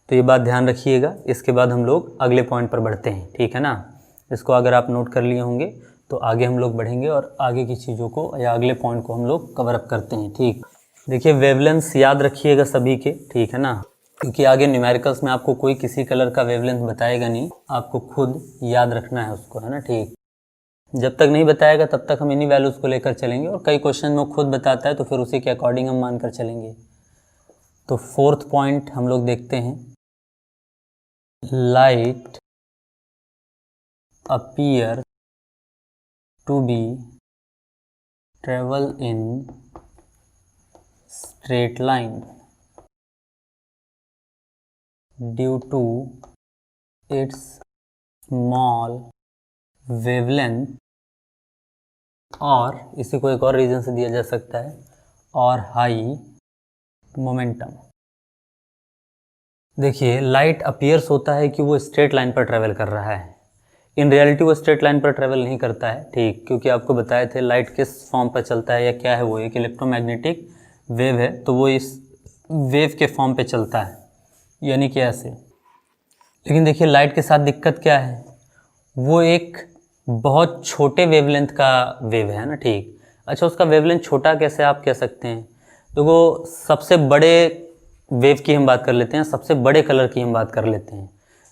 तो ये बात ध्यान रखिएगा। इसके बाद हम लोग अगले पॉइंट पर बढ़ते हैं। ठीक है ना। इसको अगर आप नोट कर लिए होंगे तो आगे हम लोग बढ़ेंगे और आगे की चीज़ों को या अगले पॉइंट को हम लोग कवर अप करते हैं। ठीक, देखिए वेवलेंथ याद रखिएगा सभी के, ठीक है ना, क्योंकि आगे न्यूमेरिकल्स में आपको कोई किसी कलर का वेवलेंथ बताएगा नहीं, आपको खुद याद रखना है उसको, है ना। ठीक, जब तक नहीं बताएगा तब तक हम इन्हीं वैल्यूज़ को लेकर चलेंगे, और कई क्वेश्चन में खुद बताता है तो फिर उसी के अकॉर्डिंग हम मानकर चलेंगे। तो फोर्थ पॉइंट हम लोग देखते हैं, light appear to be travel in straight line due to its small wavelength, और इसी को एक और रीज़न से दिया जा सकता है, और हाई मोमेंटम। देखिए, लाइट अपीयर्स होता है कि वो स्ट्रेट लाइन पर ट्रैवल कर रहा है। इन रियलिटी वो स्ट्रेट लाइन पर ट्रैवल नहीं करता है। ठीक, क्योंकि आपको बताए थे लाइट किस फॉर्म पर चलता है या क्या है, वो एक इलेक्ट्रोमैग्नेटिक वेव है, तो वो इस वेव के फॉर्म पे चलता है, यानी कि ऐसे। लेकिन देखिए लाइट के साथ दिक्कत क्या है, वो एक बहुत छोटे वेवलेंथ का वेव है ना, ठीक। अच्छा, उसका वेवलेंथ छोटा कैसे आप कह सकते हैं? देखो सबसे बड़े वेव की हम बात कर लेते हैं, सबसे बड़े कलर की हम बात कर लेते हैं।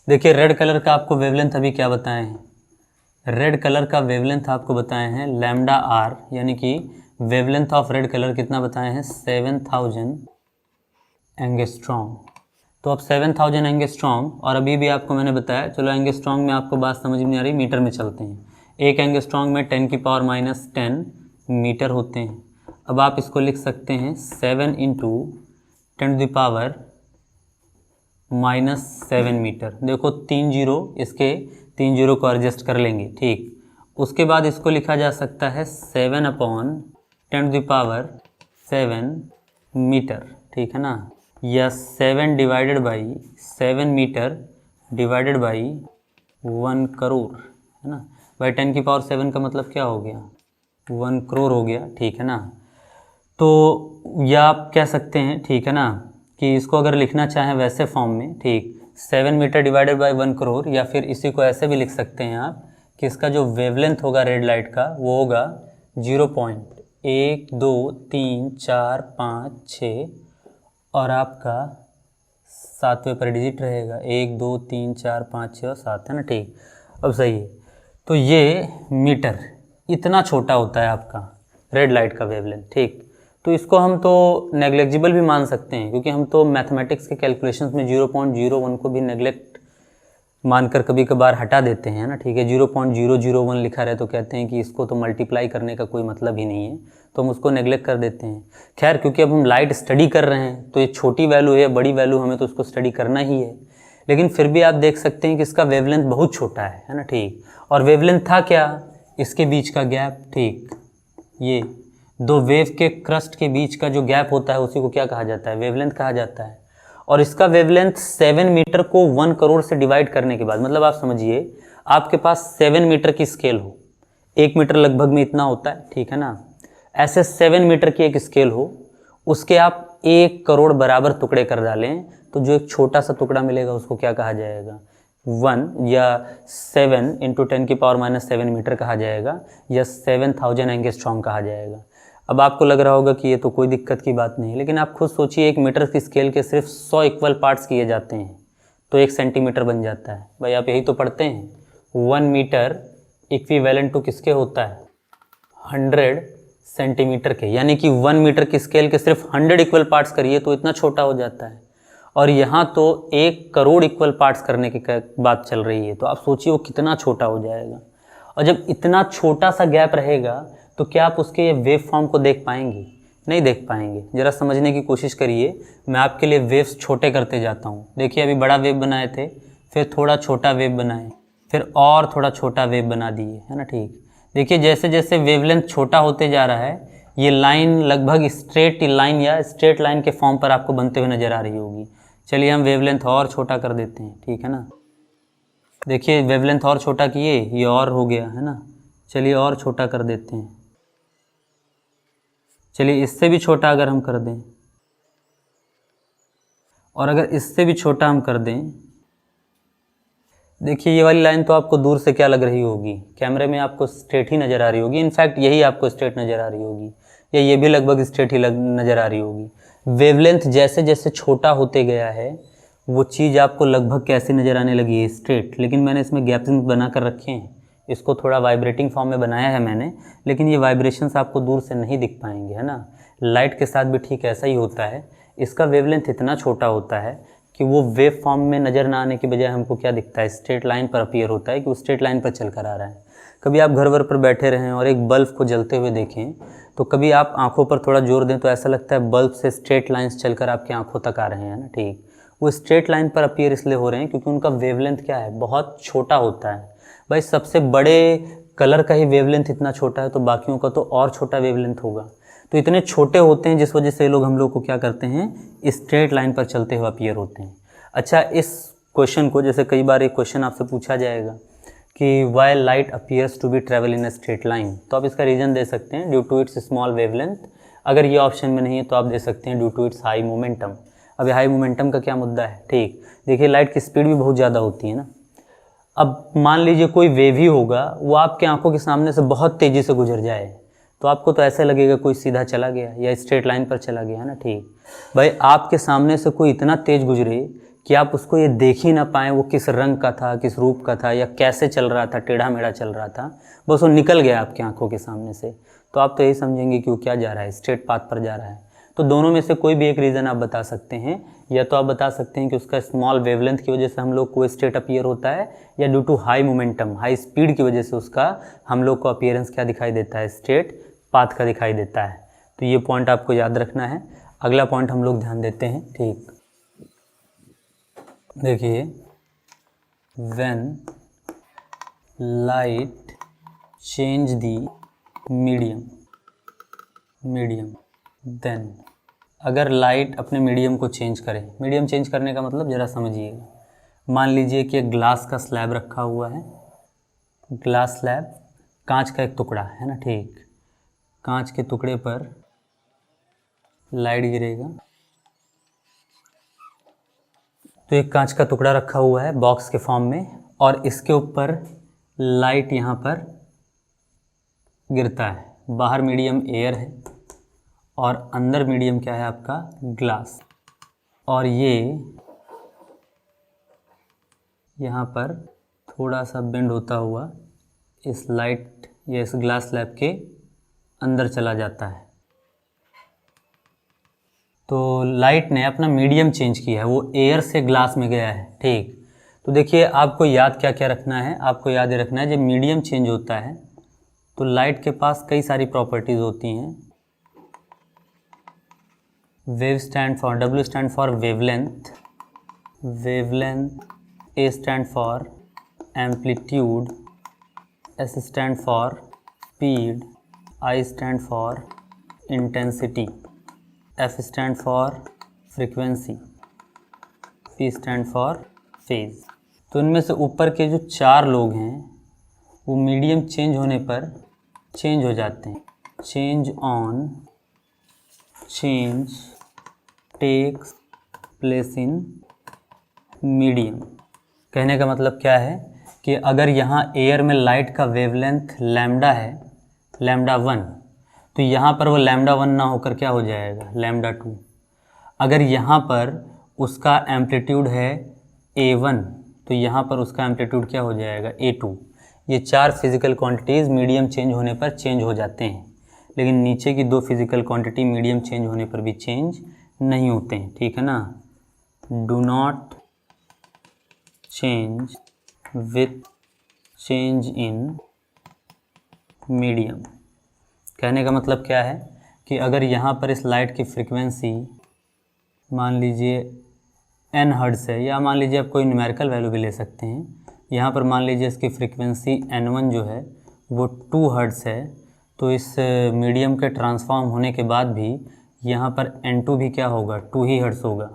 देखिए रेड कलर का आपको वेवलेंथ अभी क्या बताए हैं, रेड कलर का वेवलेंथ आपको बताए हैं लैम्डा आर, यानी कि वेवलेंथ ऑफ रेड कलर कितना बताए हैं 7000 एंगस्ट्रॉम। तो अब 7000 एंगस्ट्रॉम, और अभी भी आपको मैंने बताया, चलो एंगस्ट्रॉम में आपको बात समझ में आ रही, मीटर में चलते हैं। एक एंगस्ट्रॉम में 10⁻⁻10 मीटर होते हैं। अब आप इसको लिख सकते हैं 7 × 10⁻⁻7 मीटर। देखो 3 जीरो, इसके 3 जीरो को एडजस्ट कर लेंगे, ठीक। उसके बाद इसको लिखा जा सकता है 7/10⁻7 मीटर, ठीक है ना, या 7 divided by 7 metre divided by 1 crore, है ना। बाई 10⁻7 का मतलब क्या हो गया, 1 करोड़ हो गया, ठीक है ना। तो या आप कह सकते हैं, ठीक है ना, कि इसको अगर लिखना चाहें वैसे फॉर्म में, ठीक, 7 मीटर डिवाइडेड बाई 1 करोड़, या फिर इसी को ऐसे भी लिख सकते हैं आप कि इसका जो वेवलेंथ होगा रेड लाइट का वो होगा 0.12345 और आपका 7वें पर डिजिट रहेगा 1 2 3 4 5 6 और 7, है ना, ठीक। अब सही है, तो ये मीटर इतना छोटा होता है आपका रेड लाइट का वेवलेंथ, ठीक। तो इसको हम तो नेग्लेक्जिबल भी मान सकते हैं, क्योंकि हम तो मैथमेटिक्स के कैलकुलेशंस में 0.01 को भी नेग्लेक्ट मानकर कभी कभार हटा देते हैं ना, ठीक है। 0.001 लिखा रहे तो कहते हैं कि इसको तो मल्टीप्लाई करने का कोई मतलब ही नहीं है, तो हम उसको नेग्लेक्ट कर देते हैं। खैर, क्योंकि अब हम लाइट स्टडी कर रहे हैं तो ये छोटी वैल्यू है, बड़ी वैल्यू, हमें तो उसको स्टडी करना ही है। लेकिन फिर भी आप देख सकते हैं कि इसका वेवलेंथ बहुत छोटा है ना, ठीक। और वेवलेंथ था क्या, इसके बीच का गैप, ठीक। ये दो वेव के क्रस्ट के बीच का जो गैप होता है उसी को क्या कहा जाता है, वेवलेंथ कहा जाता है। और इसका वेवलेंथ 7 मीटर को 1 करोड़ से डिवाइड करने के बाद, मतलब आप समझिए आपके पास 7 मीटर की स्केल हो, 1 मीटर लगभग में इतना होता है, ठीक है ना। ऐसे 7 मीटर की एक स्केल हो, उसके आप 1 करोड़ बराबर टुकड़े कर डालें तो जो एक छोटा सा टुकड़ा मिलेगा उसको क्या कहा जाएगा, 1 या 7 × 10⁻⁻7 मीटर कहा जाएगा, या 7000 एंगस्ट्रॉम कहा जाएगा। अब आपको लग रहा होगा कि ये तो कोई दिक्कत की बात नहीं है, लेकिन आप खुद सोचिए 1 मीटर की स्केल के सिर्फ 100 इक्वल पार्ट्स किए जाते हैं तो 1 सेंटीमीटर बन जाता है। भाई आप यही तो पढ़ते हैं, 1 मीटर इक्विवेलेंट टू किसके होता है, 100 सेंटीमीटर के, यानी कि 1 मीटर की स्केल के सिर्फ 100 इक्वल पार्ट्स करिए तो इतना छोटा हो जाता है। और यहाँ तो 1 करोड़ इक्वल पार्ट्स करने की बात चल रही है, तो आप सोचिए वो कितना छोटा हो जाएगा। और जब इतना छोटा सा गैप रहेगा तो क्या आप उसके वेव फॉर्म को देख पाएंगे, नहीं देख पाएंगे। ज़रा समझने की कोशिश करिए, मैं आपके लिए वेव्स छोटे करते जाता हूँ। देखिए अभी बड़ा वेव बनाए थे, फिर थोड़ा छोटा वेव बनाए, फिर और थोड़ा छोटा वेव बना दिए, है ना, ठीक। देखिए जैसे जैसे वेवलेंथ छोटा होते जा रहा है, ये लाइन लगभग स्ट्रेट लाइन या स्ट्रेट लाइन के फॉर्म पर आपको बनते हुए नज़र आ रही होगी। चलिए हम वेवलेंथ और छोटा कर देते हैं, ठीक है ना। देखिए वेवलेंथ और छोटा किए, ये और हो गया, है ना। चलिए और छोटा कर देते हैं, चलिए इससे भी छोटा अगर हम कर दें, और अगर इससे भी छोटा हम कर दें, देखिए ये वाली लाइन तो आपको दूर से क्या लग रही होगी, कैमरे में आपको स्ट्रेट ही नज़र आ रही होगी। इनफैक्ट यही आपको स्ट्रेट नज़र आ रही होगी, या ये भी लगभग स्ट्रेट ही नज़र आ रही होगी। वेवलेंथ जैसे जैसे छोटा होते गया है वो चीज़ आपको लगभग कैसे नज़र आने लगी है, स्ट्रेट। लेकिन मैंने इसमें गैप्स बना कर रखे हैं, इसको थोड़ा वाइब्रेटिंग फॉर्म में बनाया है मैंने, लेकिन ये वाइब्रेशंस आपको दूर से नहीं दिख पाएंगे, है ना। लाइट के साथ भी ठीक ऐसा ही होता है, इसका वेवलेंथ इतना छोटा होता है कि वो वेव फॉर्म में नज़र ना आने की बजाय हमको क्या दिखता है, स्ट्रेट लाइन पर अपीयर होता है कि वो स्ट्रेट लाइन पर चल कर आ रहा है। कभी आप घर वर पर बैठे रहें और एक बल्ब को जलते हुए देखें तो कभी आप आंखों पर थोड़ा जोर दें तो ऐसा लगता है बल्ब से स्ट्रेट लाइंस चलकर आपकी आंखों तक आ रहे हैं ना, ठीक। वो स्ट्रेट लाइन पर अपीयर इसलिए हो रहे हैं क्योंकि उनका वेवलेंथ क्या है, बहुत छोटा होता है। भाई सबसे बड़े कलर का ही वेवलेंथ इतना छोटा है तो बाकियों का तो और छोटा वेवलेंथ होगा। तो इतने छोटे होते हैं जिस वजह से लोग हम लोग को क्या करते हैं, स्ट्रेट लाइन पर चलते हुए अपीयर होते हैं। अच्छा, इस क्वेश्चन को, जैसे कई बार एक क्वेश्चन आपसे पूछा जाएगा कि why light appears to be travel in a straight line, तो आप इसका रीज़न दे सकते हैं due to its small wavelength. अगर ये ऑप्शन में नहीं है तो आप दे सकते हैं due to its high momentum. अभी हाई मोमेंटम का क्या मुद्दा है, ठीक। देखिए लाइट की स्पीड भी बहुत ज़्यादा होती है ना। अब मान लीजिए कोई वेव ही होगा, वो आपके आंखों के सामने से बहुत तेज़ी से गुजर जाए, तो आपको तो ऐसा लगेगा कोई सीधा चला गया या स्ट्रेट लाइन पर चला गया, है ना, ठीक। भाई आपके सामने से कोई इतना तेज़ गुजरे कि आप उसको ये देख ही ना पाएँ वो किस रंग का था, किस रूप का था, या कैसे चल रहा था, टेढ़ा मेढ़ा चल रहा था, बस वो निकल गया आपकी आंखों के सामने से, तो आप तो यही समझेंगे कि वो क्या जा रहा है, स्ट्रेट पाथ पर जा रहा है। तो दोनों में से कोई भी एक रीज़न आप बता सकते हैं। या तो आप बता सकते हैं कि उसका स्मॉल वेवलेंथ की वजह से हम लोग को स्ट्रेट अपीयर होता है, या due to high momentum, high speed की वजह से उसका हम लोग को अपीयरेंस क्या दिखाई देता है, स्ट्रेट पाथ का दिखाई देता है। तो ये पॉइंट आपको याद रखना है। अगला पॉइंट हम लोग ध्यान देते हैं, ठीक। देखिए, when light change the medium then, अगर लाइट अपने मीडियम को चेंज करे, मीडियम चेंज करने का मतलब ज़रा समझिएगा। मान लीजिए कि एक ग्लास का स्लैब रखा हुआ है, ग्लास स्लैब, कांच का एक टुकड़ा है ना, ठीक। कांच के टुकड़े पर लाइट गिरेगा, तो एक कांच का टुकड़ा रखा हुआ है बॉक्स के फॉर्म में, और इसके ऊपर लाइट यहाँ पर गिरता है। बाहर मीडियम एयर है और अंदर मीडियम क्या है आपका, ग्लास। और ये यहाँ पर थोड़ा सा बेंड होता हुआ इस लाइट या इस ग्लास स्लैब के अंदर चला जाता है। तो लाइट ने अपना मीडियम चेंज किया है, वो एयर से ग्लास में गया है, ठीक। तो देखिए आपको याद क्या क्या रखना है, आपको याद ये रखना है जब मीडियम चेंज होता है तो लाइट के पास कई सारी प्रॉपर्टीज़ होती हैं। Wave stand for, W stand for wavelength, A stand for amplitude, S stand for speed, I stand for intensity, F stand for frequency, P stand for phase. तो इनमें से ऊपर के जो 4 लोग हैं वो मीडियम चेंज होने पर चेंज हो जाते हैं। Change on, change takes place in medium. कहने का मतलब क्या है कि अगर यहाँ एयर में लाइट का वेवलेंथ लैम्डा है, लैम्डा 1, तो यहाँ पर वो लैम्डा 1 ना होकर क्या हो जाएगा, लैम्डा 2। अगर यहाँ पर उसका एम्पलीट्यूड है A1, तो यहाँ पर उसका एम्पलीट्यूड क्या हो जाएगा, A2। ये 4 फिज़िकल क्वांटिटीज़ मीडियम चेंज होने पर चेंज हो जाते हैं, लेकिन नीचे की 2 फिज़िकल क्वांटिटी मीडियम चेंज होने पर भी चेंज नहीं होते हैं, ठीक है ना। Do not change with change in medium. कहने का मतलब क्या है कि अगर यहाँ पर इस लाइट की फ्रीक्वेंसी मान लीजिए n हर्ट्ज़ है, या मान लीजिए आप कोई न्यूमेरिकल वैल्यू भी ले सकते हैं, यहाँ पर मान लीजिए इसकी फ्रीक्वेंसी n1 जो है वो 2 हर्ट्ज़ है, तो इस मीडियम के ट्रांसफॉर्म होने के बाद भी यहाँ पर n2 भी क्या होगा, 2 ही हर्ट्ज़ होगा।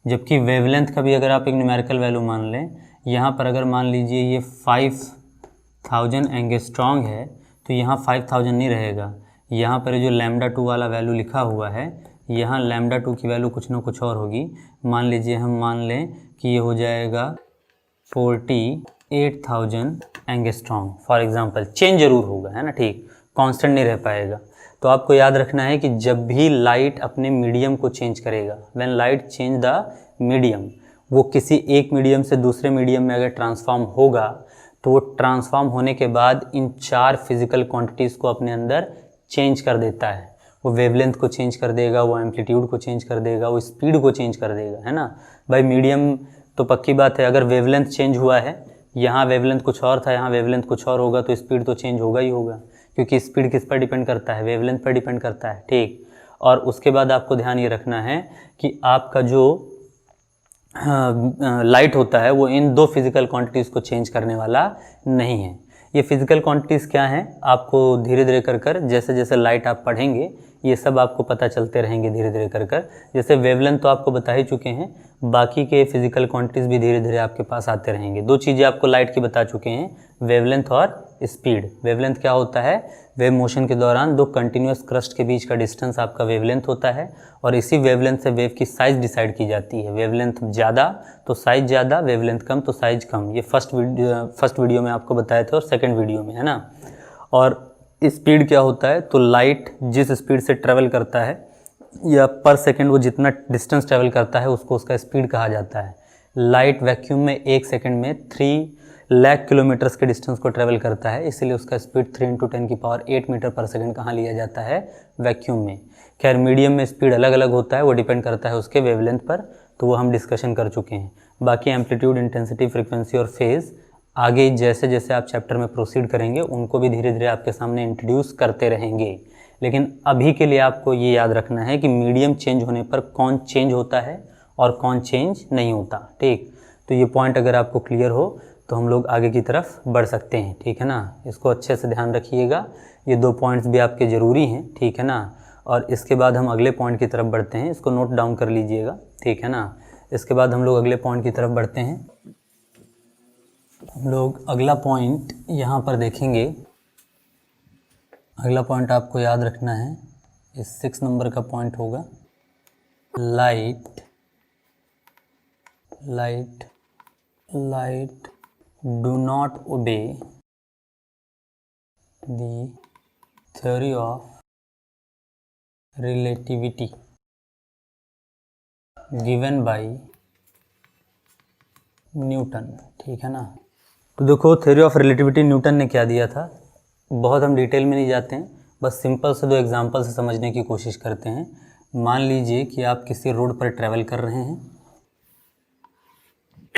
जबकि वेवलेंथ का भी अगर आप एक न्यूमेरिकल वैल्यू मान लें, यहाँ पर अगर मान लीजिए ये 5000 एंगस्ट्रॉन्ग है, तो यहाँ 5000 नहीं रहेगा, यहाँ पर जो लैम्डा 2 वाला वैल्यू लिखा हुआ है, यहाँ लैम्डा 2 की वैल्यू कुछ ना कुछ और होगी। मान लीजिए हम मान लें कि ये हो जाएगा 48,000 एंगस्ट्रॉन्ग फॉर एग्जांपल। चेंज जरूर होगा, है ना, ठीक, कांस्टेंट नहीं रह पाएगा। तो आपको याद रखना है कि जब भी लाइट अपने मीडियम को चेंज करेगा, when light change the medium, वो किसी एक मीडियम से दूसरे मीडियम में अगर ट्रांसफॉर्म होगा, तो वो ट्रांसफॉर्म होने के बाद इन 4 फिज़िकल क्वांटिटीज़ को अपने अंदर चेंज कर देता है। वो वेवलेंथ को चेंज कर देगा, वो एम्पलीट्यूड को चेंज कर देगा, वो स्पीड को चेंज कर देगा, है ना भाई। मीडियम तो पक्की बात है, अगर वेवलेंथ चेंज हुआ है, यहाँ वेवलेंथ कुछ और था, यहाँ वेवलेंथ कुछ और होगा, तो स्पीड तो चेंज होगा ही होगा, क्योंकि स्पीड किस पर डिपेंड करता है, वेवलेंथ पर डिपेंड करता है, ठीक। और उसके बाद आपको ध्यान ये रखना है कि आपका जो लाइट होता है वो इन 2 फिज़िकल क्वांटिटीज़ को चेंज करने वाला नहीं है। ये फिज़िकल क्वांटिटीज़ क्या हैं, आपको धीरे धीरे कर जैसे जैसे लाइट आप पढ़ेंगे ये सब आपको पता चलते रहेंगे धीरे धीरे कर। जैसे वेवलेंथ तो आपको बता ही चुके हैं, बाकी के फिज़िकल क्वांटिटीज़ भी धीरे धीरे आपके पास आते रहेंगे। 2 चीज़ें आपको लाइट की बता चुके हैं, वेवलेंथ और स्पीड। वेवलेंथ क्या होता है? वेव मोशन के दौरान दो कंटिन्यूस क्रस्ट के बीच का डिस्टेंस आपका वेवलेंथ होता है, और इसी वेवलेंथ से वेव की साइज़ डिसाइड की जाती है। वेवलेंथ ज़्यादा तो साइज़ ज़्यादा, वेवलेंथ कम तो साइज़ कम। ये फर्स्ट वीडियो में आपको बताए थे और सेकेंड वीडियो में, है ना। और स्पीड क्या होता है? तो लाइट जिस स्पीड से ट्रेवल करता है या पर सेकेंड वो जितना डिस्टेंस ट्रेवल करता है उसको उसका स्पीड कहा जाता है। लाइट वैक्यूम में 1 सेकेंड में 3 लाख किलोमीटर्स के डिस्टेंस को ट्रेवल करता है, इसलिए उसका स्पीड 3 × 10⁸ मीटर पर सेकेंड कहाँ लिया जाता है? वैक्यूम में। खैर मीडियम में स्पीड अलग अलग होता है, वो डिपेंड करता है उसके वेवलेंथ पर, तो वो हम डिस्कशन कर चुके हैं। बाकी एम्पलीट्यूड, इंटेंसिटी, फ्रीक्वेंसी और फेज़ आगे जैसे जैसे आप चैप्टर में प्रोसीड करेंगे उनको भी धीरे धीरे आपके सामने इंट्रोड्यूस करते रहेंगे। लेकिन अभी के लिए आपको ये याद रखना है कि मीडियम चेंज होने पर कौन चेंज होता है और कौन चेंज नहीं होता, ठीक। तो ये पॉइंट अगर आपको क्लियर हो तो हम लोग आगे की तरफ बढ़ सकते हैं, ठीक है ना। इसको अच्छे से ध्यान रखिएगा, ये 2 पॉइंट्स भी आपके ज़रूरी हैं, ठीक है ना। और इसके बाद हम अगले पॉइंट की तरफ बढ़ते हैं, इसको नोट डाउन कर लीजिएगा, ठीक है ना। इसके बाद हम लोग अगले पॉइंट की तरफ बढ़ते हैं। हम लोग अगला पॉइंट यहाँ पर देखेंगे। अगला पॉइंट आपको याद रखना है, इस 6 नंबर का पॉइंट होगा light do not obey the theory of relativity given by Newton, ठीक है ना। तो देखो थ्योरी ऑफ रिलेटिविटी न्यूटन ने क्या दिया था, बहुत हम डिटेल में नहीं जाते हैं, बस सिंपल से 2 एग्जांपल से समझने की कोशिश करते हैं। मान लीजिए कि आप किसी रोड पर ट्रैवल कर रहे हैं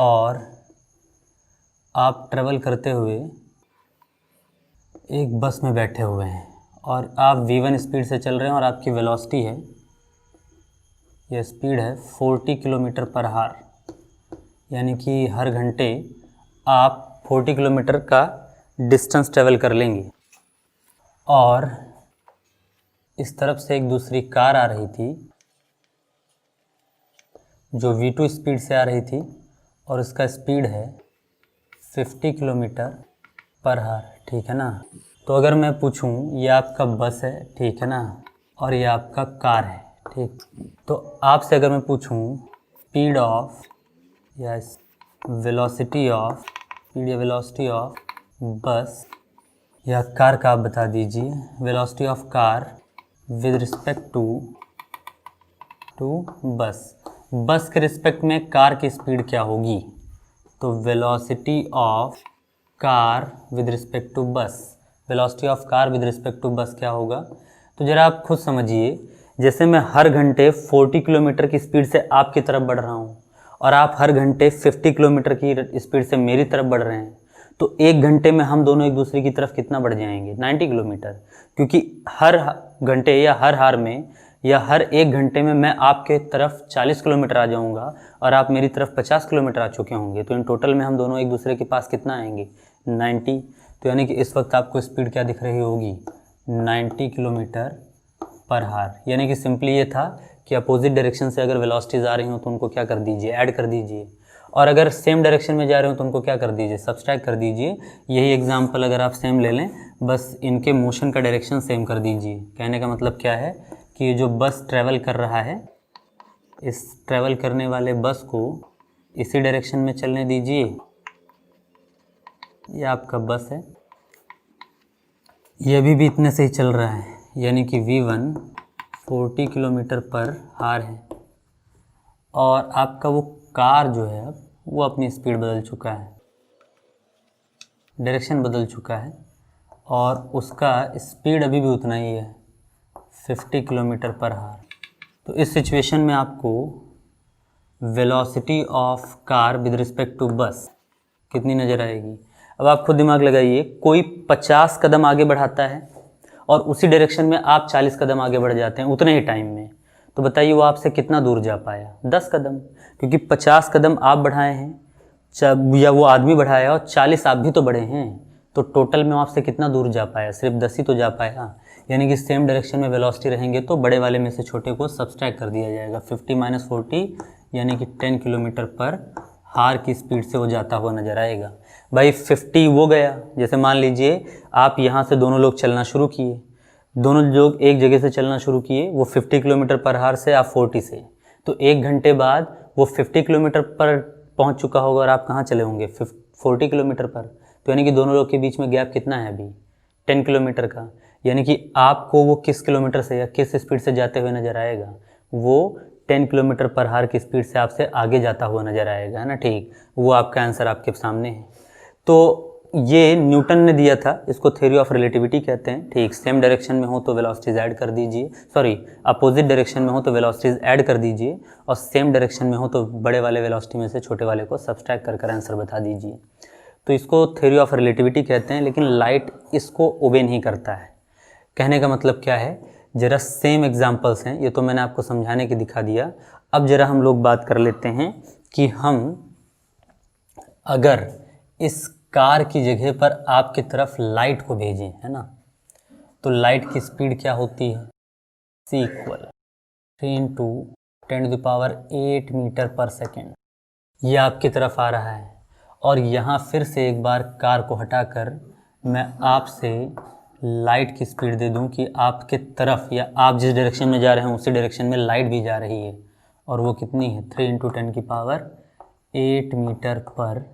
और आप ट्रैवल करते हुए एक बस में बैठे हुए हैं और आप v1 स्पीड से चल रहे हैं और आपकी वेलोसिटी है, यह स्पीड है 40 किलोमीटर पर आवर, यानी कि हर घंटे आप 40 किलोमीटर का डिस्टेंस ट्रेवल कर लेंगे। और इस तरफ से एक दूसरी कार आ रही थी जो v2 स्पीड से आ रही थी और उसका स्पीड है 50 किलोमीटर पर आवर, ठीक है ना। तो अगर मैं पूछूं ये आपका बस है, ठीक है ना, और ये आपका कार है, ठीक। तो आपसे अगर मैं पूछूं स्पीड ऑफ या वेलोसिटी ऑफ बस या कार का आप बता दीजिए। Velocity of car with respect to bus के रिस्पेक्ट में कार की स्पीड क्या होगी? तो velocity of car with respect to bus क्या होगा? तो ज़रा आप खुद समझिए, जैसे मैं हर घंटे 40 किलोमीटर की स्पीड से आपकी तरफ बढ़ रहा हूँ और आप हर घंटे 50 किलोमीटर की स्पीड से मेरी तरफ बढ़ रहे हैं, तो 1 घंटे में हम दोनों एक दूसरे की तरफ कितना बढ़ जाएंगे? 90 किलोमीटर, क्योंकि हर घंटे या हर हार में या हर 1 घंटे में मैं आपके तरफ 40 किलोमीटर आ जाऊंगा और आप मेरी तरफ 50 किलोमीटर आ चुके होंगे, तो इन टोटल में हम दोनों एक दूसरे के पास कितना आएंगे? 90। तो यानी कि इस वक्त आपको स्पीड क्या दिख रही होगी? 90 किलोमीटर पर आवर। यानी कि सिंपली ये था कि अपोजिट डायरेक्शन से अगर वेलोसिटीज़ आ रही हो तो उनको क्या कर दीजिए? ऐड कर दीजिए, और अगर सेम डायरेक्शन में जा रहे हो तो उनको क्या कर दीजिए? सब्सट्रैक्ट कर दीजिए। यही एग्जांपल अगर आप सेम ले लें, बस इनके मोशन का डायरेक्शन सेम कर दीजिए। कहने का मतलब क्या है कि ये जो बस ट्रैवल कर रहा है, इस ट्रैवल करने वाले बस को इसी डायरेक्शन में चलने दीजिए। ये आपका बस है, ये अभी भी इतने से ही चल रहा है, यानी कि v1 40 किलोमीटर पर आवर है, और आपका वो कार जो है अब वो अपनी स्पीड बदल चुका है, डायरेक्शन बदल चुका है, और उसका स्पीड अभी भी उतना ही है 50 किलोमीटर पर आवर। तो इस सिचुएशन में आपको velocity of car with respect to bus कितनी नज़र आएगी? अब आप खुद दिमाग लगाइए, कोई 50 कदम आगे बढ़ाता है और उसी डायरेक्शन में आप 40 कदम आगे बढ़ जाते हैं उतने ही टाइम में, तो बताइए वो आपसे कितना दूर जा पाया? 10 कदम, क्योंकि 50 कदम आप बढ़ाए हैं या वो आदमी बढ़ाया और 40 आप भी तो बढ़े हैं, तो टोटल में आपसे कितना दूर जा पाया? सिर्फ 10 ही तो जा पाया। यानी कि सेम डायरेक्शन में वेलोसिटी रहेंगे तो बड़े वाले में से छोटे को सब्सट्रैक्ट कर दिया जाएगा। 50 - 40 यानी कि 10 किलोमीटर पर आवर की स्पीड से वो जाता हुआ नज़र आएगा। भाई 50 वो गया, जैसे मान लीजिए आप यहाँ से दोनों लोग चलना शुरू किए, दोनों लोग एक जगह से चलना शुरू किए, वो 50 किलोमीटर पर आवर से, आप 40 से, तो 1 घंटे बाद वो 50 किलोमीटर पर पहुँच चुका होगा और आप कहाँ चले होंगे 40 किलोमीटर पर। तो यानी कि दोनों लोग के बीच में गैप कितना है अभी 10 किलोमीटर का। यानी कि आपको वो किस किलोमीटर से या किस स्पीड से जाते हुए नज़र आएगा, वो 10 किलोमीटर पर आवर की स्पीड से आपसे आगे जाता हुआ नज़र आएगा, है ना। ठीक, वो आपका आंसर आपके सामने है। तो ये न्यूटन ने दिया था, इसको थ्योरी ऑफ रिलेटिविटी कहते हैं। ठीक, सेम डायरेक्शन में हो तो वेलोसिटीज़ ऐड कर दीजिए, सॉरी अपोजिट डायरेक्शन में हो तो वेलोसिटीज़ ऐड कर दीजिए, और सेम डायरेक्शन में हो तो बड़े वाले वेलोसिटी में से छोटे वाले को सब्सट्रैक्ट कर आंसर बता दीजिए। तो इसको थ्योरी ऑफ रिलेटिविटी कहते हैं, लेकिन लाइट इसको ओबे नहीं करता है। कहने का मतलब क्या है, ज़रा सेम एग्जांपल्स हैं, ये तो मैंने आपको समझाने के दिखा दिया। अब ज़रा हम लोग बात कर लेते हैं कि हम अगर इस कार की जगह पर आपकी तरफ लाइट को भेजें, है ना, तो लाइट की स्पीड क्या होती है, c = 3 × 10⁸ मीटर पर सेकेंड। ये आपकी तरफ आ रहा है, और यहाँ फिर से एक बार कार को हटाकर मैं आपसे लाइट की स्पीड दे दूँ कि आपके तरफ या आप जिस डायरेक्शन में जा रहे हैं उसी डायरेक्शन में लाइट भी जा रही है, और वो कितनी है 3 × 10⁸ मीटर पर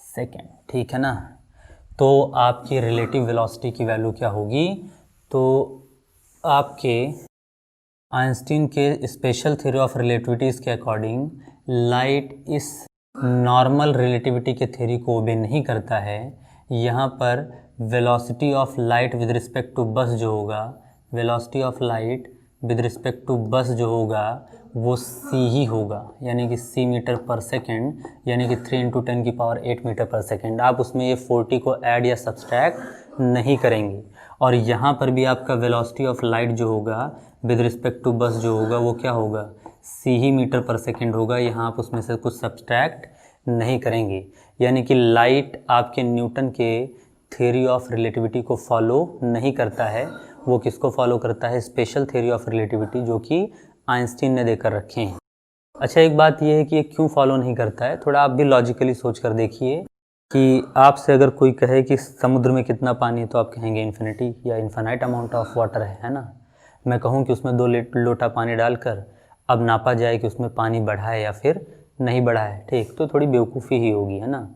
सेकेंड। ठीक है ना। तो आपकी रिलेटिव वेलोसिटी की वैल्यू क्या होगी, तो आपके आइंस्टीन के स्पेशल थ्योरी ऑफ रिलेटिविटीज़ के अकॉर्डिंग लाइट इस नॉर्मल रिलेटिविटी के थ्योरी को ओबे नहीं करता है। यहाँ पर velocity of light with respect to bus जो होगा, velocity of light with respect to bus जो होगा वो c ही होगा, यानी कि c मीटर पर सेकेंड, यानी कि 3 × 10⁸ मीटर पर सेकेंड। आप उसमें ये 40 को ऐड या सब्सट्रैक्ट नहीं करेंगे। और यहाँ पर भी आपका वेलोसिटी ऑफ लाइट जो होगा विद रिस्पेक्ट टू बस जो होगा वो क्या होगा, c ही मीटर पर सेकेंड होगा। यहाँ आप उसमें से कुछ सब्सट्रैक्ट नहीं करेंगे। यानी कि लाइट आपके न्यूटन के थ्योरी ऑफ रिलेटिविटी को फॉलो नहीं करता है, वो किसको फॉलो करता है, स्पेशल थ्योरी ऑफ रिलेटिविटी, जो कि आइंस्टीन ने देकर रखे हैं। अच्छा, एक बात ये है कि ये क्यों फॉलो नहीं करता है, थोड़ा आप भी लॉजिकली सोच कर देखिए कि आपसे अगर कोई कहे कि समुद्र में कितना पानी है तो आप कहेंगे इन्फिनिटी या इन्फिनाइट अमाउंट ऑफ वाटर है ना। मैं कहूँ कि उसमें 2 लोटा पानी डालकर अब नापा जाए कि उसमें पानी बढ़ा है या फिर नहीं बढ़ा है, ठीक, तो थोड़ी बेवकूफ़ी ही होगी, है ना।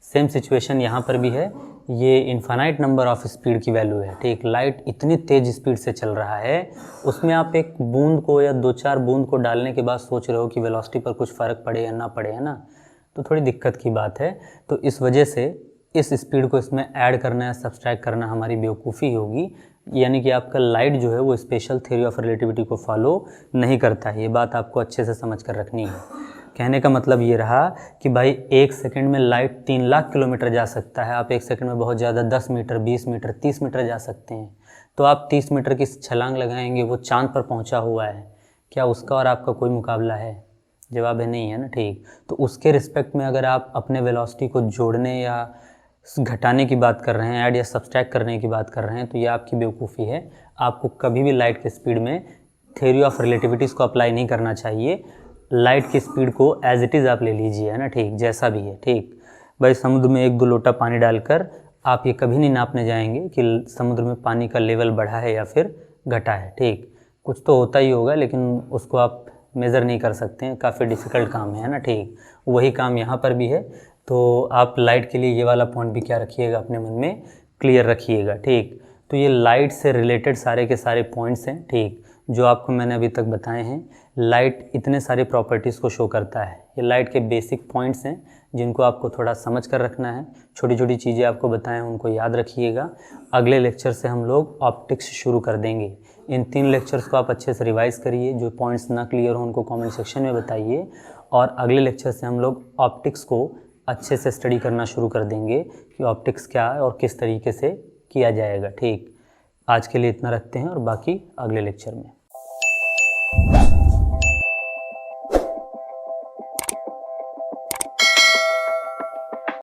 सेम सिचुएशन यहाँ पर भी है, ये इन्फिनाइट नंबर ऑफ स्पीड की वैल्यू है, ठीक। लाइट इतनी तेज़ स्पीड से चल रहा है, उसमें आप एक बूंद को या 2-4 बूंद को डालने के बाद सोच रहे हो कि वेलोसिटी पर कुछ फ़र्क पड़े या ना पड़े, है ना, तो थोड़ी दिक्कत की बात है। तो इस वजह से इस स्पीड को इसमें ऐड करना या सब्सट्रैक्ट करना हमारी बेवकूफ़ी होगी। यानी कि आपका लाइट जो है वो स्पेशल थ्योरी ऑफ रिलेटिविटी को फॉलो नहीं करता है। ये बात आपको अच्छे से समझ कर रखनी है। कहने का मतलब ये रहा कि भाई 1 सेकंड में लाइट 3 लाख किलोमीटर जा सकता है। आप 1 सेकंड में बहुत ज़्यादा 10 मीटर, 20 मीटर, 30 मीटर जा सकते हैं। तो आप 30 मीटर की छलांग लगाएंगे, वो चाँद पर पहुंचा हुआ है, क्या उसका और आपका कोई मुकाबला है? जवाब है नहीं, है ना, ठीक। तो उसके रिस्पेक्ट में अगर आप अपने वेलोसिटी को जोड़ने या घटाने की बात कर रहे हैं, ऐड या सब्सट्रैक्ट करने की बात कर रहे हैं, तो ये आपकी बेवकूफ़ी है। आपको कभी भी लाइट के स्पीड में थ्योरी ऑफ रिलेटिविटीज़ को अप्लाई नहीं करना चाहिए। लाइट की स्पीड को एज इट इज़ आप ले लीजिए, है ना, ठीक, जैसा भी है, ठीक। भाई समुद्र में 1-2 लोटा पानी डालकर आप ये कभी नहीं नापने जाएंगे कि समुद्र में पानी का लेवल बढ़ा है या फिर घटा है, ठीक। कुछ तो होता ही होगा, लेकिन उसको आप मेज़र नहीं कर सकते हैं, काफ़ी डिफ़िकल्ट काम है ना, ठीक। वही काम यहाँ पर भी है। तो आप लाइट के लिए ये वाला पॉइंट भी क्या रखिएगा, अपने मन में क्लियर रखिएगा, ठीक। तो ये लाइट से रिलेटेड सारे के सारे पॉइंट्स हैं, ठीक, जो आपको मैंने अभी तक बताए हैं। लाइट इतने सारे प्रॉपर्टीज़ को शो करता है। ये लाइट के बेसिक पॉइंट्स हैं जिनको आपको थोड़ा समझ कर रखना है। छोटी छोटी चीज़ें आपको बताएं, उनको याद रखिएगा। अगले लेक्चर से हम लोग ऑप्टिक्स शुरू कर देंगे। इन 3 लेक्चर्स को आप अच्छे से रिवाइज़ करिए। जो पॉइंट्स ना क्लियर हो उनको कमेंट सेक्शन में बताइए, और अगले लेक्चर से हम लोग ऑप्टिक्स को अच्छे से स्टडी करना शुरू कर देंगे कि ऑप्टिक्स क्या है और किस तरीके से किया जाएगा, ठीक। आज के लिए इतना रखते हैं और बाकी अगले लेक्चर में।